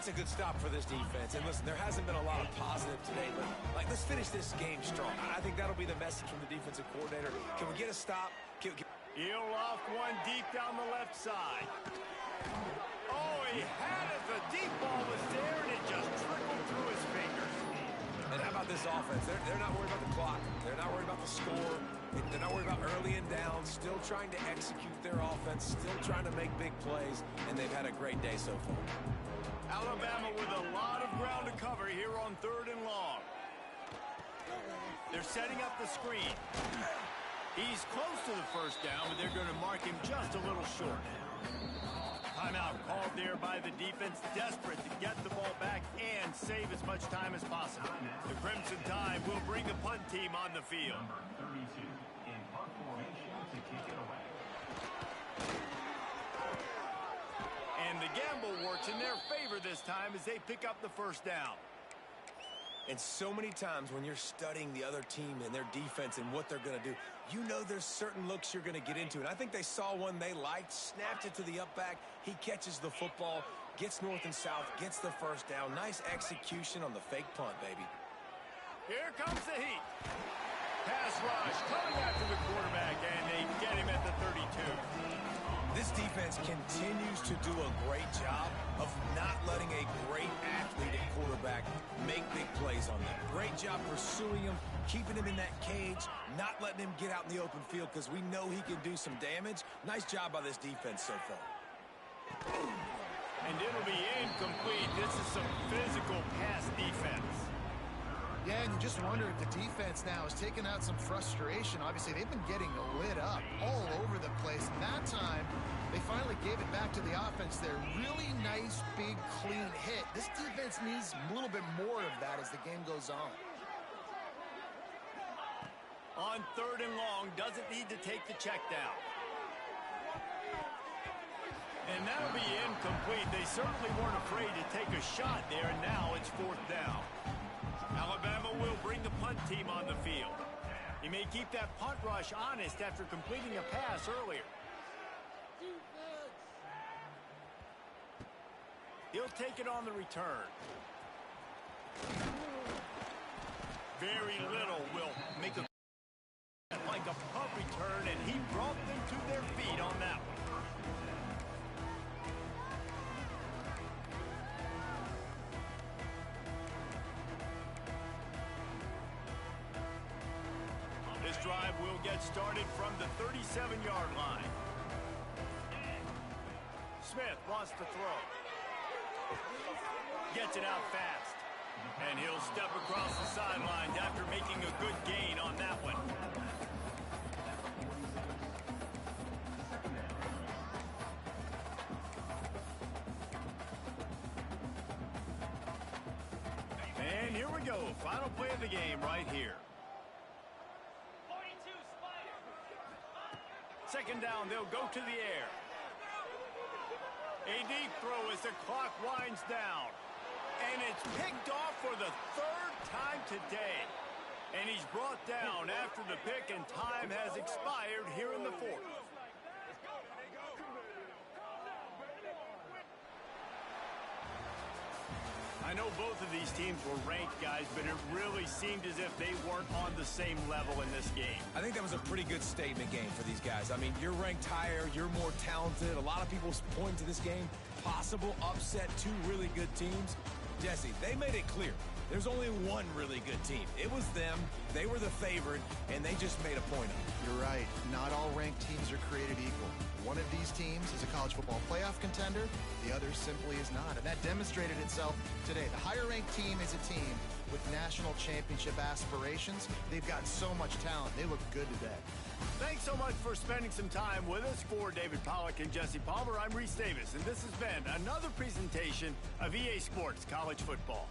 That's a good stop for this defense. And listen, there hasn't been a lot of positive today, but let's finish this game strong. I think that'll be the message from the defensive coordinator. Can we get a stop? He'll loft one deep down the left side. Oh, he had it. The deep ball was there, and it just trickled through his fingers. And how about this offense? They're not worried about the clock. They're not worried about the score. They're not worried about early and down. Still trying to execute their offense. Still trying to make big plays. And they've had a great day so far. Alabama with a lot of ground to cover here on 3rd and long. They're setting up the screen. He's close to the first down, but they're going to mark him just a little short. Timeout called there by the defense, desperate to get the ball back and save as much time as possible. The Crimson Tide will bring the punt team on the field. Number 32 in punt formation to kick it away. And the gamble works in their favor this time as they pick up the first down. And so many times when you're studying the other team and their defense and what they're going to do, you know there's certain looks you're going to get into. And I think they saw one they liked, snapped it to the up back. He catches the football, gets north and south, gets the first down. Nice execution on the fake punt, baby. Here comes the heat. Pass rush coming after the quarterback, and they get him at the 32. This defense continues to do a great job of not letting a great athlete at quarterback make big plays on them. Great job pursuing him, keeping him in that cage, not letting him get out in the open field because we know he can do some damage. Nice job by this defense so far. And it'll be incomplete. This is some physical pass defense. Yeah, and you just wonder if the defense now is taking out some frustration. Obviously, they've been getting lit up all over the place. And that time, they finally gave it back to the offense there. Really nice, big, clean hit. This defense needs a little bit more of that as the game goes on. On 3rd and long, doesn't need to take the check down. And that'll be incomplete. They certainly weren't afraid to take a shot there, and now it's 4th down. Alabama will bring the punt team on the field. He may keep that punt rush honest after completing a pass earlier. He'll take it on the return. Very little will make a like a punt return, and he brought them to their feet on that one. This drive will get started from the 37-yard line. Smith wants to throw. Gets it out fast. And he'll step across the sidelines after making a good gain on that one. And here we go. Final play of the game right here. 42 Spider. 2nd down, they'll go to the air. A deep throw as the clock winds down. And it's picked off for the 3rd time today. And he's brought down after the pick, and time has expired here in the 4th. I know both of these teams were ranked, guys, but it really seemed as if they weren't on the same level in this game. I think that was a pretty good statement game for these guys. I mean, you're ranked higher, you're more talented. A lot of people point to this game, possible upset, 2 really good teams. Jesse, they made it clear. There's only one really good team. It was them. They were the favorite, and they just made a point of it. You're right. Not all ranked teams are created equal. One of these teams is a college football playoff contender. The other simply is not. And that demonstrated itself today. The higher-ranked team is a team with national championship aspirations. They've got so much talent. They look good today. Thanks so much for spending some time with us. For David Pollack and Jesse Palmer, I'm Reese Davis, and this has been another presentation of EA Sports College Football.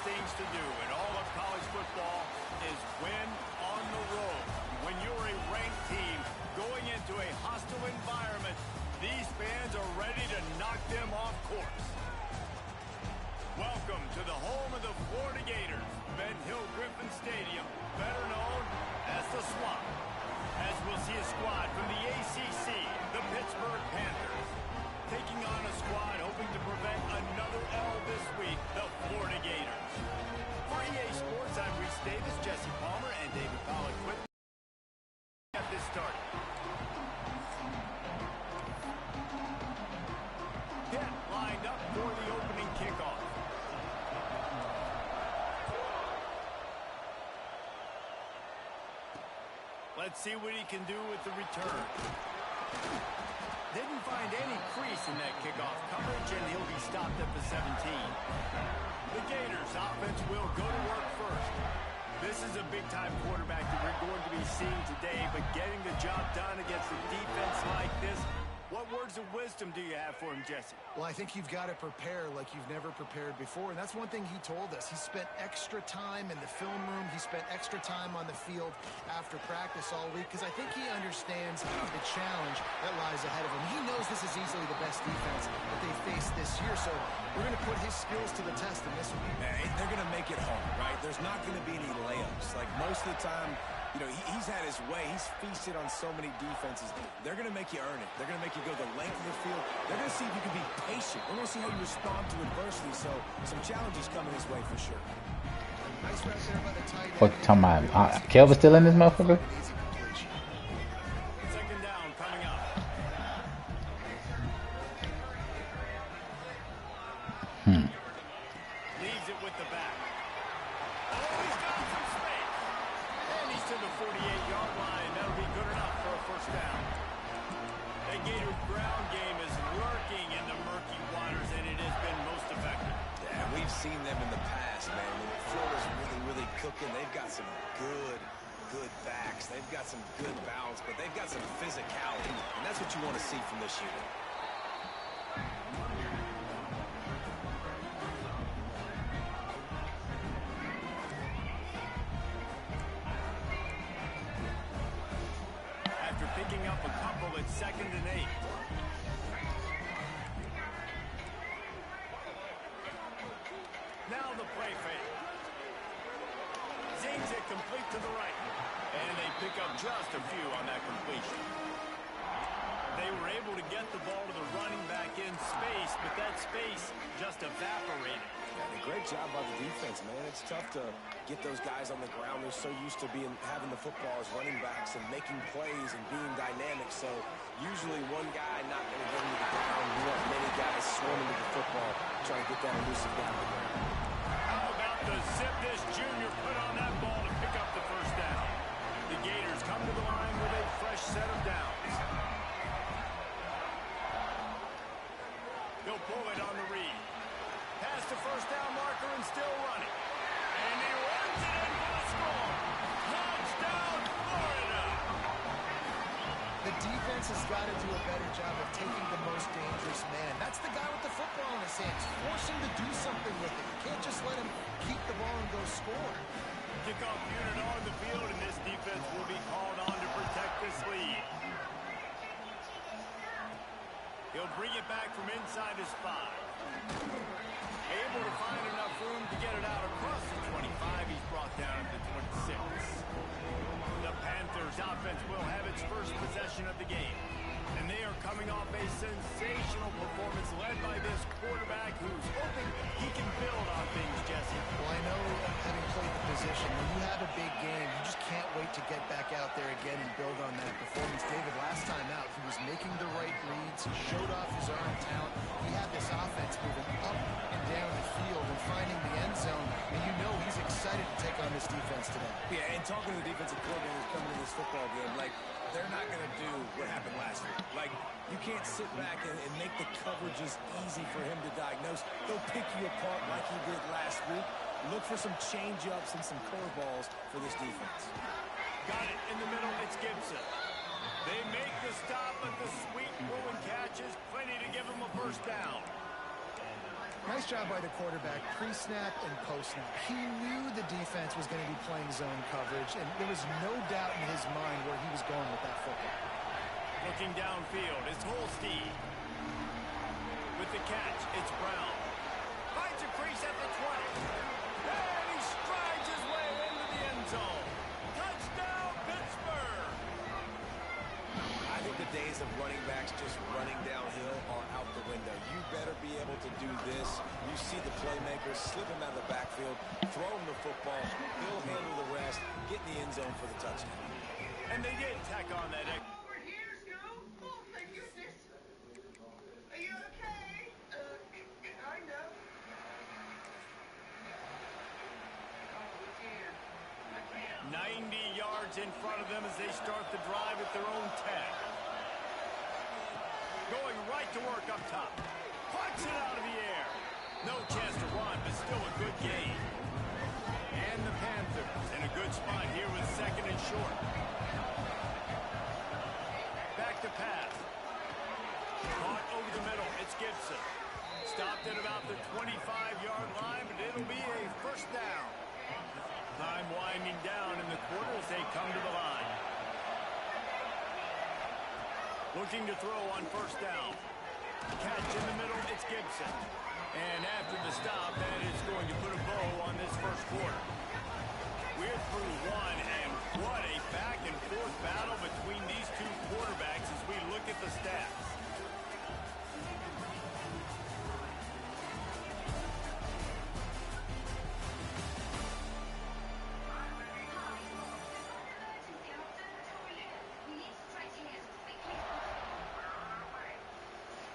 things to do in all of college football is win on the road. When you're a ranked team going into a hostile environment, these fans are ready to knock them off course. Welcome to the home of the Florida Gators, Ben Hill Griffin Stadium, better known as the Swamp. As we'll see a squad from the ACC, the Pittsburgh Panthers, taking on a squad hoping to prevent another L this week, the Florida Gators. For EA Sports, I'm Reese Davis, Jesse Palmer, and David Pollack with me. Get this started. Get lined up for the opening kickoff. Let's see what he can do with the return. Didn't find any crease in that kickoff coverage, and he'll be stopped at the 17. The Gators offense will go to work first. This is a big-time quarterback that we're going to be seeing today, but getting the job done against a defense like this, what words of wisdom do you have for him, Jesse? Well, I think you've got to prepare like you've never prepared before, and that's one thing he told us. He spent extra time in the film room. He spent extra time on the field after practice all week because I think he understands the challenge that lies ahead of him. He knows this is easily the best defense that they face this year, so we're going to put his skills to the test in this one. They're going to make it home, right? There's not going to be any layups. Like most of the time, you know, he's had his way. He's feasted on so many defenses. They're going to make you earn it. They're going to make you go the length of the field. They're going to see if you can be patient. They're going to see how you respond to adversity. So some challenges coming his way for sure. Nice right there by the tight end. What you talking about? Kelvin's still in this motherfucker? Second down coming up. Leaves it with the back. Oh, he's got some space. And he's to the 48-yard line. That'll be good enough for a first down. The Gators ground game is lurking in the murky waters, and it has been most effective. Yeah, we've seen them in the past, man. When Florida's really cooking, they've got some good backs. They've got some good balance, but they've got some physicality, and that's what you want to see from this unit. After picking up a couple, it's 2nd and 8. Now the play fake. Zings it complete to the right. And they pick up just a few on that completion. They were able to get the ball to the running back in space, but that space just evaporated. Yeah, a great job by the defense, man. It's tough to get those guys on the ground. They're so used to having the football as running backs and making plays and being dynamic. So usually one guy not going to get into the ground. You want many guys swarming to the football, trying to get that elusive guy on the ground. How about the zip this junior put on that ball to pick up the first down? The Gators come to the line with a fresh set of downs. He'll pull it on the read. Past the first down marker and still running. And he runs it in for the score. Touchdown, Florida! The defense has got to do a better job of taking the most dangerous man. That's the guy with the football in his hands. Force him to do something with it. You can't just let him keep the ball and go score. Kickoff unit on the field, and this defense will be called on to protect this lead. He'll bring it back from inside his 5. Able to find enough room to get it out across the 25. He's brought down to the 26. The Panthers offense will have its first possession of the game. And they are coming off a sensational performance led by this quarterback who's hoping he can build on things, Jesse. Well, I know, having played the position, when you have a big game, you just can't wait to get back out there again and build on that performance. David, last time out, he was making the right reads. He showed off his arm talent. He had this offense moving up and down the field and finding the end zone. And you know he's excited to take on this defense today. Yeah, and talking to the defensive coordinators coming in this football game, like, they're not going to do what happened last week. Like, you can't sit back and make the coverages easy for him to diagnose. They'll pick you apart like he did last week. Look for some change-ups and some curveballs for this defense. Got it in the middle. It's Gibson. They make the stop, but the sweet throwing catch is plenty to give him a first down. Nice job by the quarterback, pre-snap and post-snap. He knew the defense was going to be playing zone coverage, and there was no doubt in his mind where he was going with that football. Looking downfield, it's Holstein. With the catch, it's Brown. Finds a crease at the 20. And he strides his way into the end zone. Touchdown, Pittsburgh! I think the days of running backs just running downhill are out the window. You better be able to do this. You see the playmakers slip him out of the backfield, throw him the football, he'll handle the rest, get in the end zone for the touchdown. And they did tack on that. Over here, Scoop. Oh, thank goodness. Are you okay? Kind of. Oh, dear. 90 yards in front of them as they start the drive at their own 10. Going right to work up top. Puts it out of the air. No chance to run, but still a good gain. And the Panthers in a good spot here with second and short. Back to pass. Caught over the middle. It's Gibson. Stopped at about the 25-yard line, but it'll be a first down. Time winding down in the quarter as they come to the line. Looking to throw on first down. Catch in the middle, it's Gibson. And after the stop, that is going to put a bow on this first quarter. We're through one, and what a back-and-forth battle between these two quarterbacks as we look at the stats.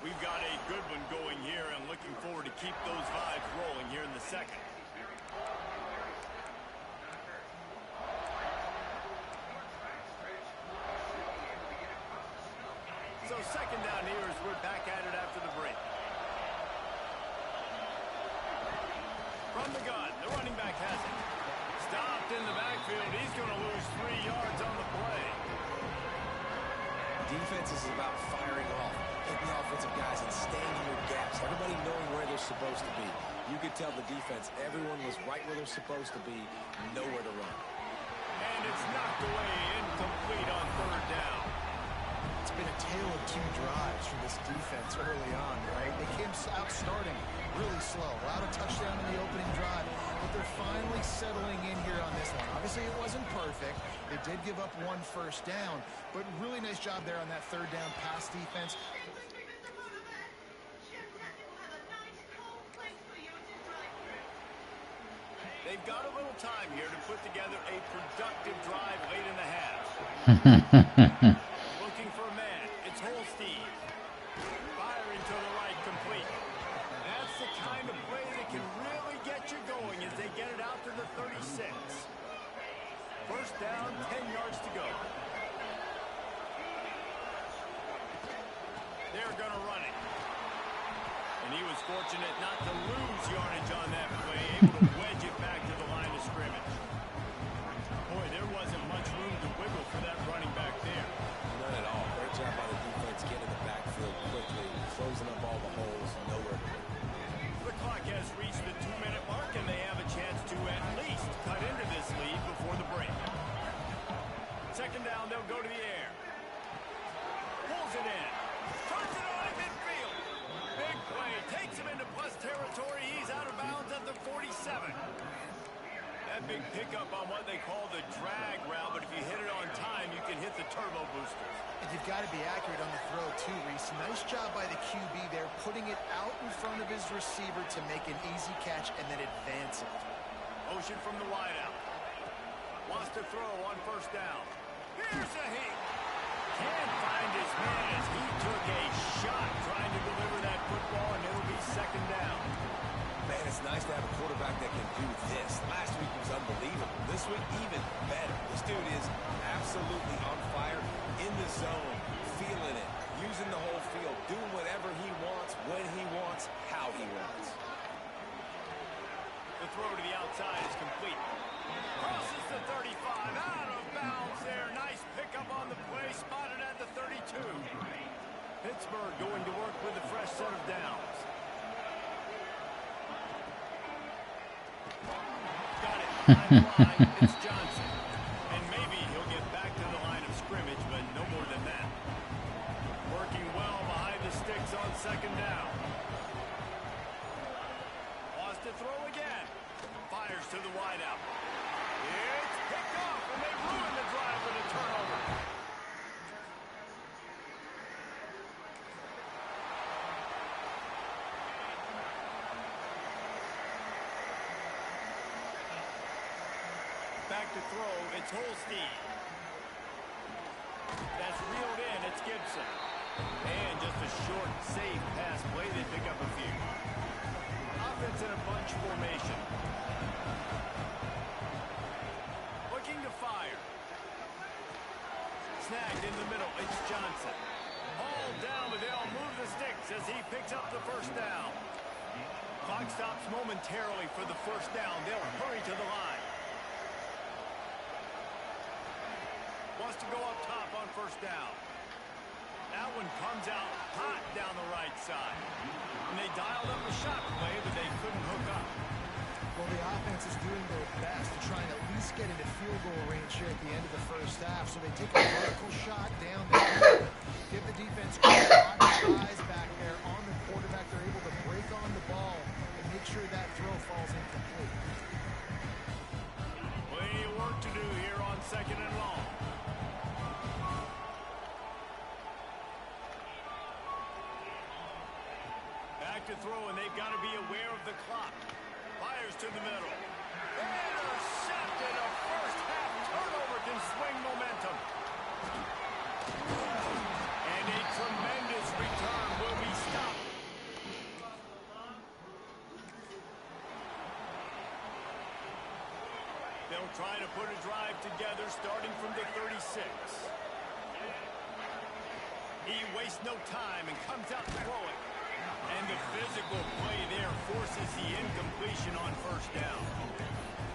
We've got a good one going here and looking forward to keep those vibes rolling here in the second. So second down here as we're back at it after the break. From the gun, the running back has it. Stopped in the backfield. He's going to lose 3 yards on the play. Defense is about firing off, hitting the offensive guys and staying in your gaps. Everybody knowing where they're supposed to be. You could tell the defense, everyone was right where they're supposed to be, nowhere to run. And it's knocked away, incomplete on third down. It's been a tale of two drives from this defense early on, right? They came out starting really slow. Allowed a touchdown in the opening drive, but they're finally settling in here on this one. Obviously, it wasn't perfect. They did give up one first down, but really nice job there on that third down pass defense. They've got a little time here to put together a productive drive late in the half. Looking for a man. It's Holstein. Firing to the right, complete. That's the kind of play that can really get you going as they get it out to the 36. First down, 10 yards to go. They're going to run it. And he was fortunate not to lose yardage on that play, able to wedge it back to the line of scrimmage. Boy, there wasn't much room to wiggle for that running back there. None at all. Great job by the defense getting the backfield quickly, closing up all the holes, nowhere to go. The clock has reached the 2-minute mark, and they have a chance to at least cut into this lead before the break. Second down, they'll go to the air. Pulls it in. Turns it on in midfield. Big play. Takes him into plus territory. He's out of bounds at the 47. That big pickup on what they call the drag route, but if you hit it on time, you can hit the turbo boosters. And you've got to be accurate on the throw, too, Reese. Nice job by the QB there, putting it out in front of his receiver to make an easy catch and then advance it. Motion from the wideout. Wants to throw on first down. Here's a hit. Can't find his man as he took a shot trying to deliver that football, and it'll be second down. Man, it's nice to have a quarterback that can do this. Last week was unbelievable. This week, even better. This dude is absolutely on fire, in the zone, feeling it, using the whole field, doing whatever he wants, when he wants, how he wants. The throw to the outside is complete. Crosses the 35, out of bounds there. Nice pickup on the play, spotted at the 32. Pittsburgh going to work with a fresh set of downs. Behind the line, it's Johnson. And maybe he'll get back to the line of scrimmage, but no more than that. Working well behind the sticks on second down. Wants to throw again. Fires to the wideout. It's picked off, and they ruin the drive with a turnover. Back to throw, it's Holstein. That's reeled in, it's Gibson. And just a short, safe pass play, they pick up a few. Offense in a bunch formation. Looking to fire. Snagged in the middle, it's Johnson. Hauled down, but they'll move the sticks as he picks up the first down. Clock stops momentarily for the first down. They'll hurry to the line. Wants to go up top on first down. That one comes out hot down the right side. And they dialed up a shot play, but they couldn't hook up. Well, the offense is doing their best to try and at least get into field goal range here at the end of the first half. So they take a vertical shot down there. Give the defense a lot of size back there on the quarterback. They're able to break on the ball and make sure that throw falls incomplete. Plenty of work to do here on second and long. Back to throw, and they've got to be aware of the clock. Fires to the middle. Intercepted. A first half turnover can swing momentum. And a tremendous return will be stopped. They'll try to put a drive together starting from the 36. He wastes no time and comes out to throw it. And the physical play there forces the incompletion on first down.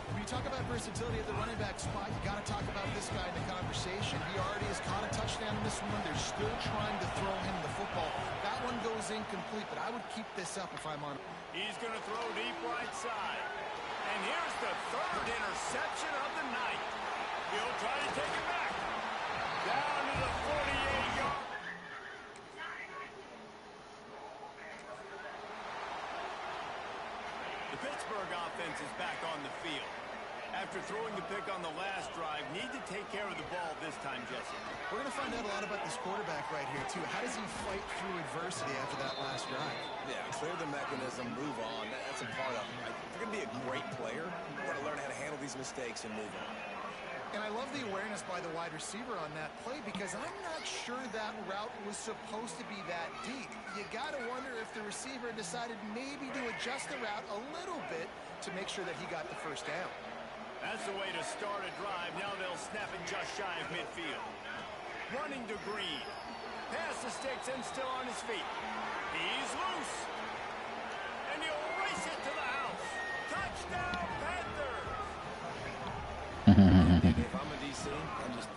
When you talk about versatility at the running back spot, you got to talk about this guy in the conversation. He already has caught a touchdown in this one. They're still trying to throw him the football. That one goes incomplete, but I would keep this up if I'm on. He's going to throw deep right side. And here's the third interception of the night. He'll try to take it back. Down to the 48-yard. The Pittsburgh offense is back on the field. After throwing the pick on the last drive, need to take care of the ball this time, Jesse. We're going to find out a lot about this quarterback right here, too. How does he fight through adversity after that last drive? Yeah, clear the mechanism, move on. That's a part of it. Right? If you're going to be a great player, you got to learn how to handle these mistakes and move on. And I love the awareness by the wide receiver on that play because I'm not sure that route was supposed to be that deep. You got to wonder if the receiver decided maybe to adjust the route a little bit to make sure that he got the first down. That's the way to start a drive. Now they'll snap it just shy of midfield. Running to Green. Past the sticks and still on his feet. He's loose. And he'll race it to the house. Touchdown, Panthers! If I'm a DC, I'm just...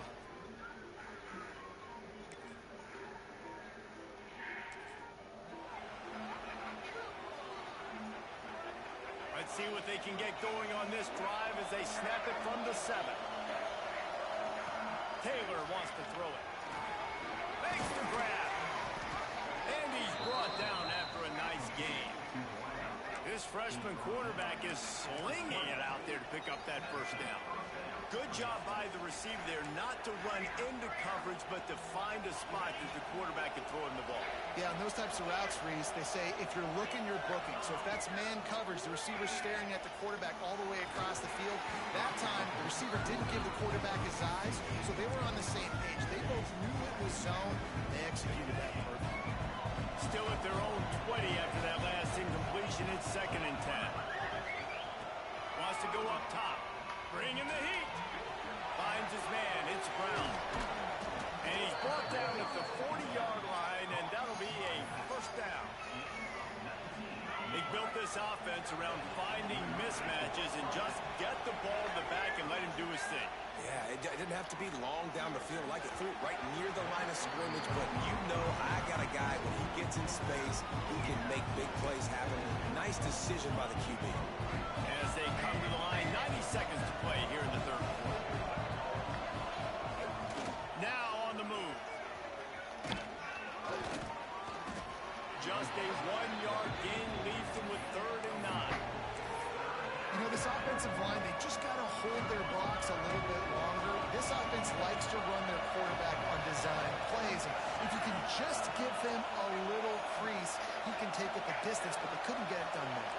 Let's see what they can get going on this drive as they snap it from the 7. Taylor wants to throw it. Makes the grab. And he's brought down after a nice game. This freshman quarterback is slinging it out there to pick up that first down. Good job by the receiver there not to run into coverage, but to find a spot that the quarterback can throw him the ball. Yeah, on those types of routes, Reese, they say if you're looking, you're booking. So if that's man coverage, the receiver's staring at the quarterback all the way across the field. That time, the receiver didn't give the quarterback his eyes, so they were on the same page. They both knew it was zone. They executed that perfectly. Still at their own 20 after that last incompletion. It's 2nd and 10. Wants to go up top. Bring in the heat. Finds his man. It's Brown. And he's brought down at the 40-yard line, and that'll be a first down. They built this offense around finding mismatches and just get the ball in the back and let him do his thing. Yeah, it didn't have to be long down the field. Like it threw it right near the line of scrimmage, but you know I got a guy when he gets in space who can make big plays happen. Nice decision by the QB. As they come to the line, 90 seconds to play here in the third quarter. Now on the move. Just a 1-yard gain leaves them with 3rd and 9. You know, this offensive line, they just got to hold their blocks a little bit longer. This offense likes to run their quarterback on design plays. And if you can just give them a little crease, he can take it the distance, but they couldn't get it done there.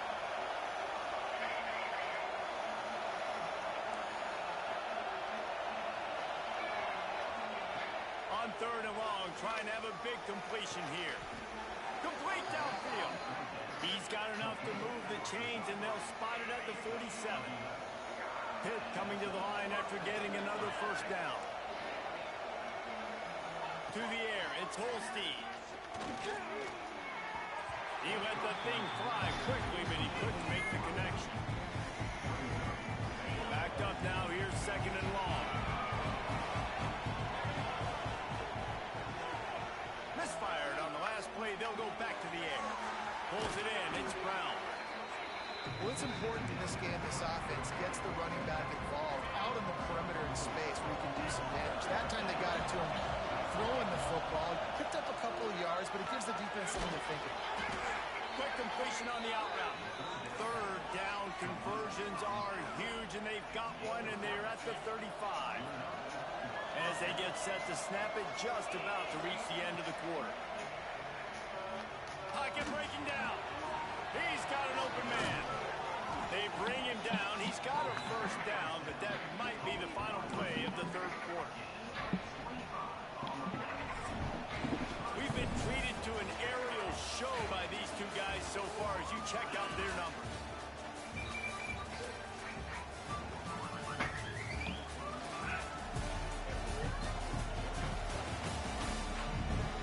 On 3rd and long, trying to have a big completion here. Complete downfield. He's got enough to move the chains, and they'll spot it at the 47. Pitt coming to the line after getting another 1st down. To the air, it's Holstein. He let the thing fly quickly, but he couldn't make the connection. Backed up now, here's 2nd and long. Misfired on the last play, they'll go back to the air. Pulls it in, it's Brown. Well, it's important in this game, this offense gets the running back involved out on the perimeter in space where he can do some damage. That time they got it to him throwing the football. Picked up a couple of yards, but it gives the defense something to think about. Quick completion on the out route. 3rd down conversions are huge, and they've got one, and they're at the 35. As they get set to snap it, just about to reach the end of the quarter. Pocket breaking down. He's got an open man. They bring him down. He's got a 1st down, but that might be the final play of the 3rd quarter. We've been treated to an aerial show by these two guys so far as you check out their numbers.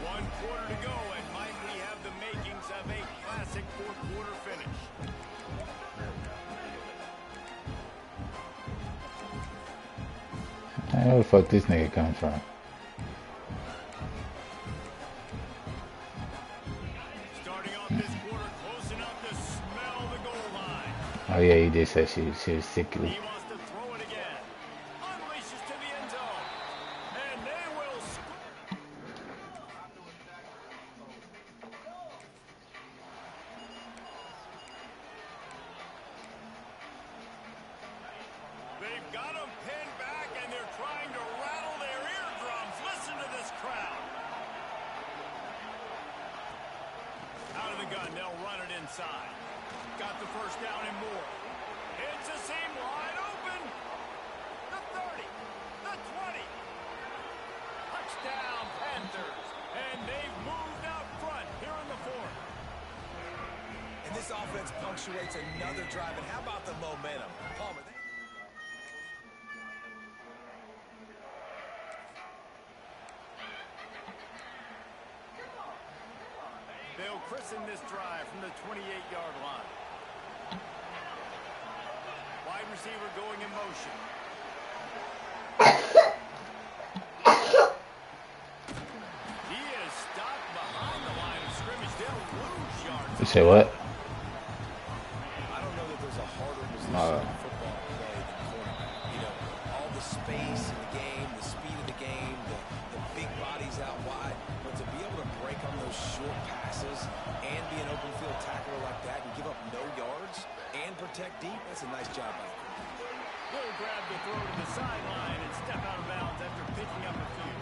One quarter to go, and might we have the makings of a classic 4th quarter finish. Where the fuck this nigga come from? Starting off this quarter, close enough to smell the goal line. Oh yeah, you did say she was sickly. He wants to throw it again. Unleashes to the end zone. And they will score. They've got him pinned back, and they're trying to rattle their eardrums. Listen to this crowd. Out of the gun, they'll run it inside. Got the 1st down and more. It's a seam wide open. The 30, the 20. Touchdown, Panthers. And they've moved out front here in the 4th. And this offense punctuates another drive. And how about the momentum? Palmer, They'll christen this drive from the 28-yard line. Wide receiver going in motion. He is stopped behind the line of scrimmage. They'll lose yards. You say what? I don't know that there's a harder position in football to play than cornerback. You know, all the space in the game, the speed of the game, the big bodies out wide. But to be able to break on those short passes and be an open field tackler like that and give up no yards and protect deep, that's a nice job by the corner. Will grab the throw to the sideline and step out of bounds after picking up a few.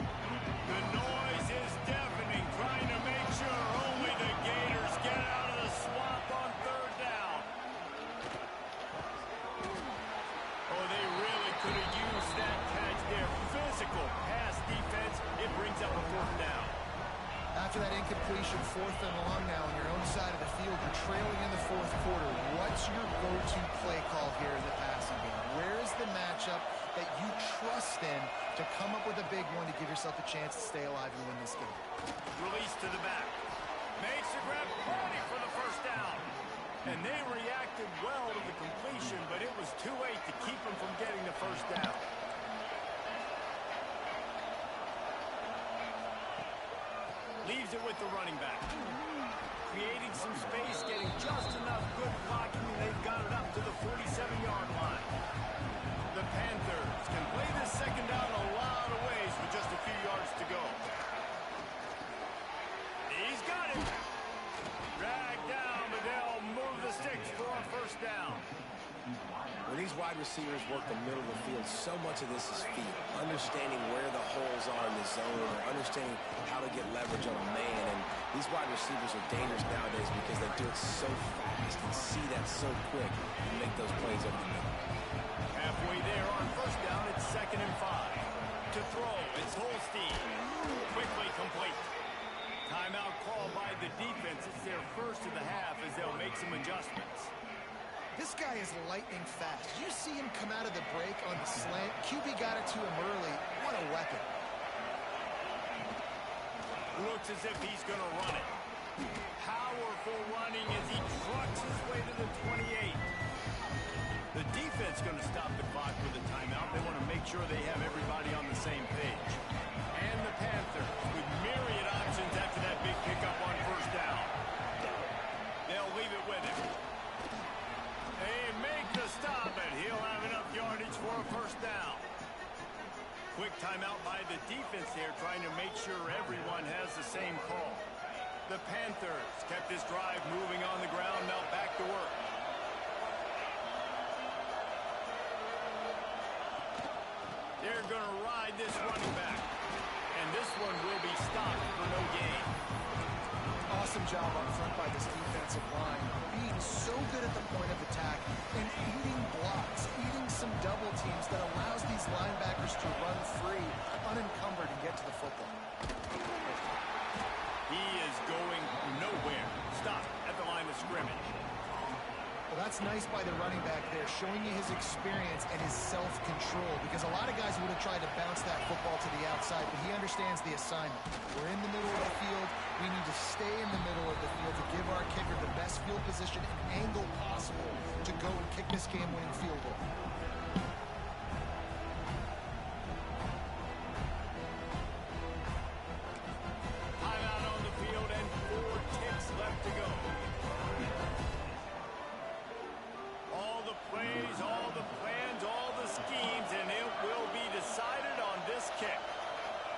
The noise is deafening, trying to make sure only the Gators get out of the swamp on 3rd down. Oh, they really could have used that catch there. Physical pass defense. It brings up a 4th down. After that incompletion, 4th and long now on your own side of the field, you're trailing in the 4th quarter. What's your go-to play call here in the passing game? Where is the matchup that you trust in to come up with a big one to give yourself a chance to stay alive and win this game? Release to the back. Makes the grab, ready for the 1st down. And they reacted well to the completion, but it was too late to keep them from getting the 1st down. Leaves it with the running back. Creating some space, getting just enough good blocking, and they've got it up to the 47-yard line. The Panthers can play this second down a lot of ways with just a few yards to go. He's got it. Dragged down, but they'll move the sticks for a first down. When these wide receivers work the middle of the field, so much of this is feel. Understanding where the holes are in the zone, or understanding how to get leverage on a man. And these wide receivers are dangerous nowadays because they do it so fast and see that so quick and make those plays over the middle. Halfway there on first down, it's 2nd and 5. To throw, it's Holstein. Quickly complete. Timeout call by the defense. It's their first of the half as they'll make some adjustments. This guy is lightning fast. Did you see him come out of the break on the slant? QB got it to him early. What a weapon. Looks as if he's going to run it. Powerful running as he trucks his way to the 28. The defense going to stop the clock with a timeout. They want to make sure they have everybody on the same page. And the Panthers with myriad options after that big pickup on first down. They'll leave it with him. They make the stop, and he'll have enough yardage for a first down. Quick timeout by the defense here, trying to make sure everyone has the same call. The Panthers kept this drive moving on the ground, now back to work. They're going to ride this running back, and this one will be stopped for no gain. Awesome job up front by this defensive line. Being so good at the point of attack and eating blocks, eating some double teams that allows these linebackers to run free, unencumbered, and get to the football. He is going nowhere. Stop at the line of scrimmage. Well, that's nice by the running back there, showing you his experience and his self-control, because a lot of guys would have tried to bounce that football to the outside, but he understands the assignment. We're in the middle of the field. We need to stay in the middle of the field to give our kicker the best field position and angle possible to go and kick this game-winning field goal. Timeout on the field and 4 ticks left to go. All the plays, all the plans, all the schemes, and it will be decided on this kick.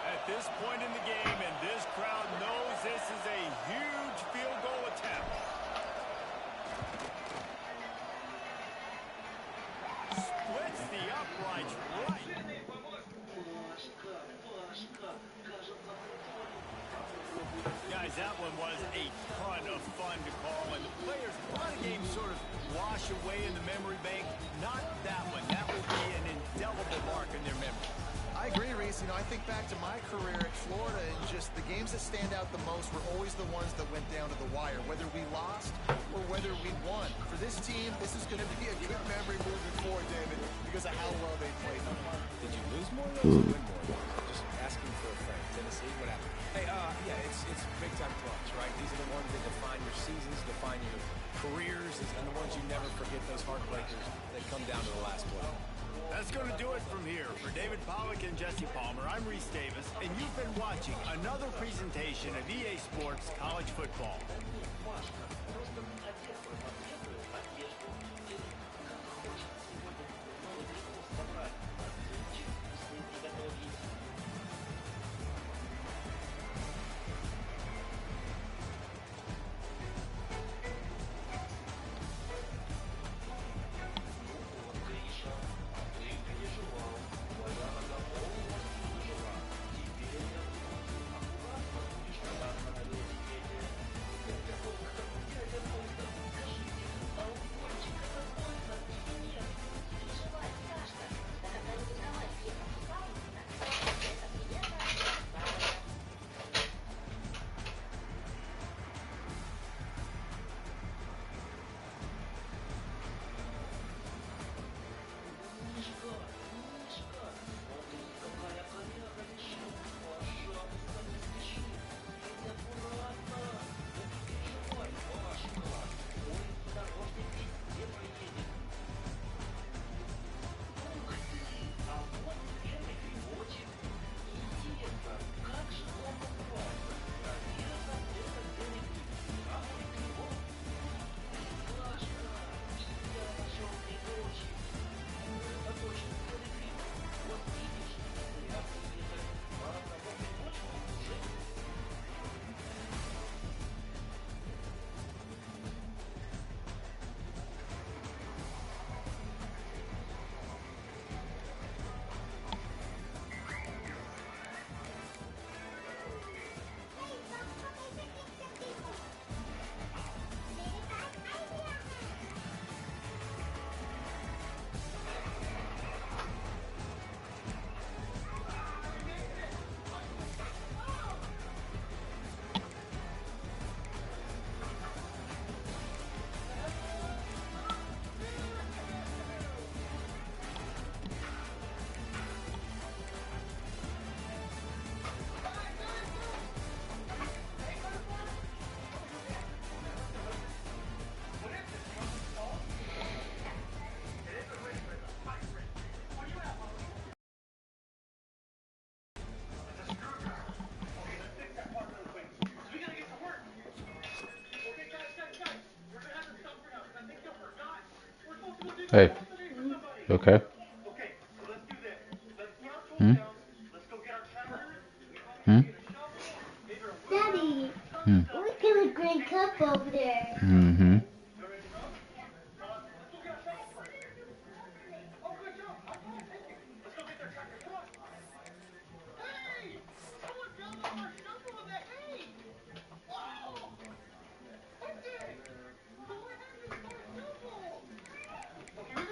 At this point in the game, and this crowd knows this is a huge field goal attempt. Splits the uprights right. Guys, that one was a ton of fun to call, and the players, a lot of games sort of wash away in the memory bank. Not that one. That will be an indelible mark in their memory. I agree, Reese. I think back to my career at Florida, and just the games that stand out the most were always the ones that went down to the wire, whether we lost or whether we won. For this team, this is going to be a good memory moving forward, David, because of how well they played. Did you lose more or win more? Just asking for a friend. Tennessee, what happened? Hey, yeah, it's big time clutch, right? These are the ones that define your seasons, define your careers, and the ones you never forget, those heartbreakers that come down to the last play. That's going to do it from here. For David Pollack and Jesse Palmer, I'm Reese Davis, and you've been watching another presentation of EA Sports College Football. Hey, you okay? Hmm? Hmm? Daddy, Hmm. look at the green cup over there. Mm-hmm.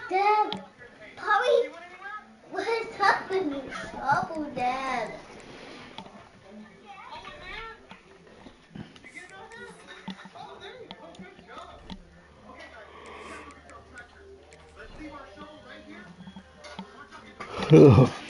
Dad, Polly, what's up in the shovel, Dad? Let's leave our shovel right here. We're talking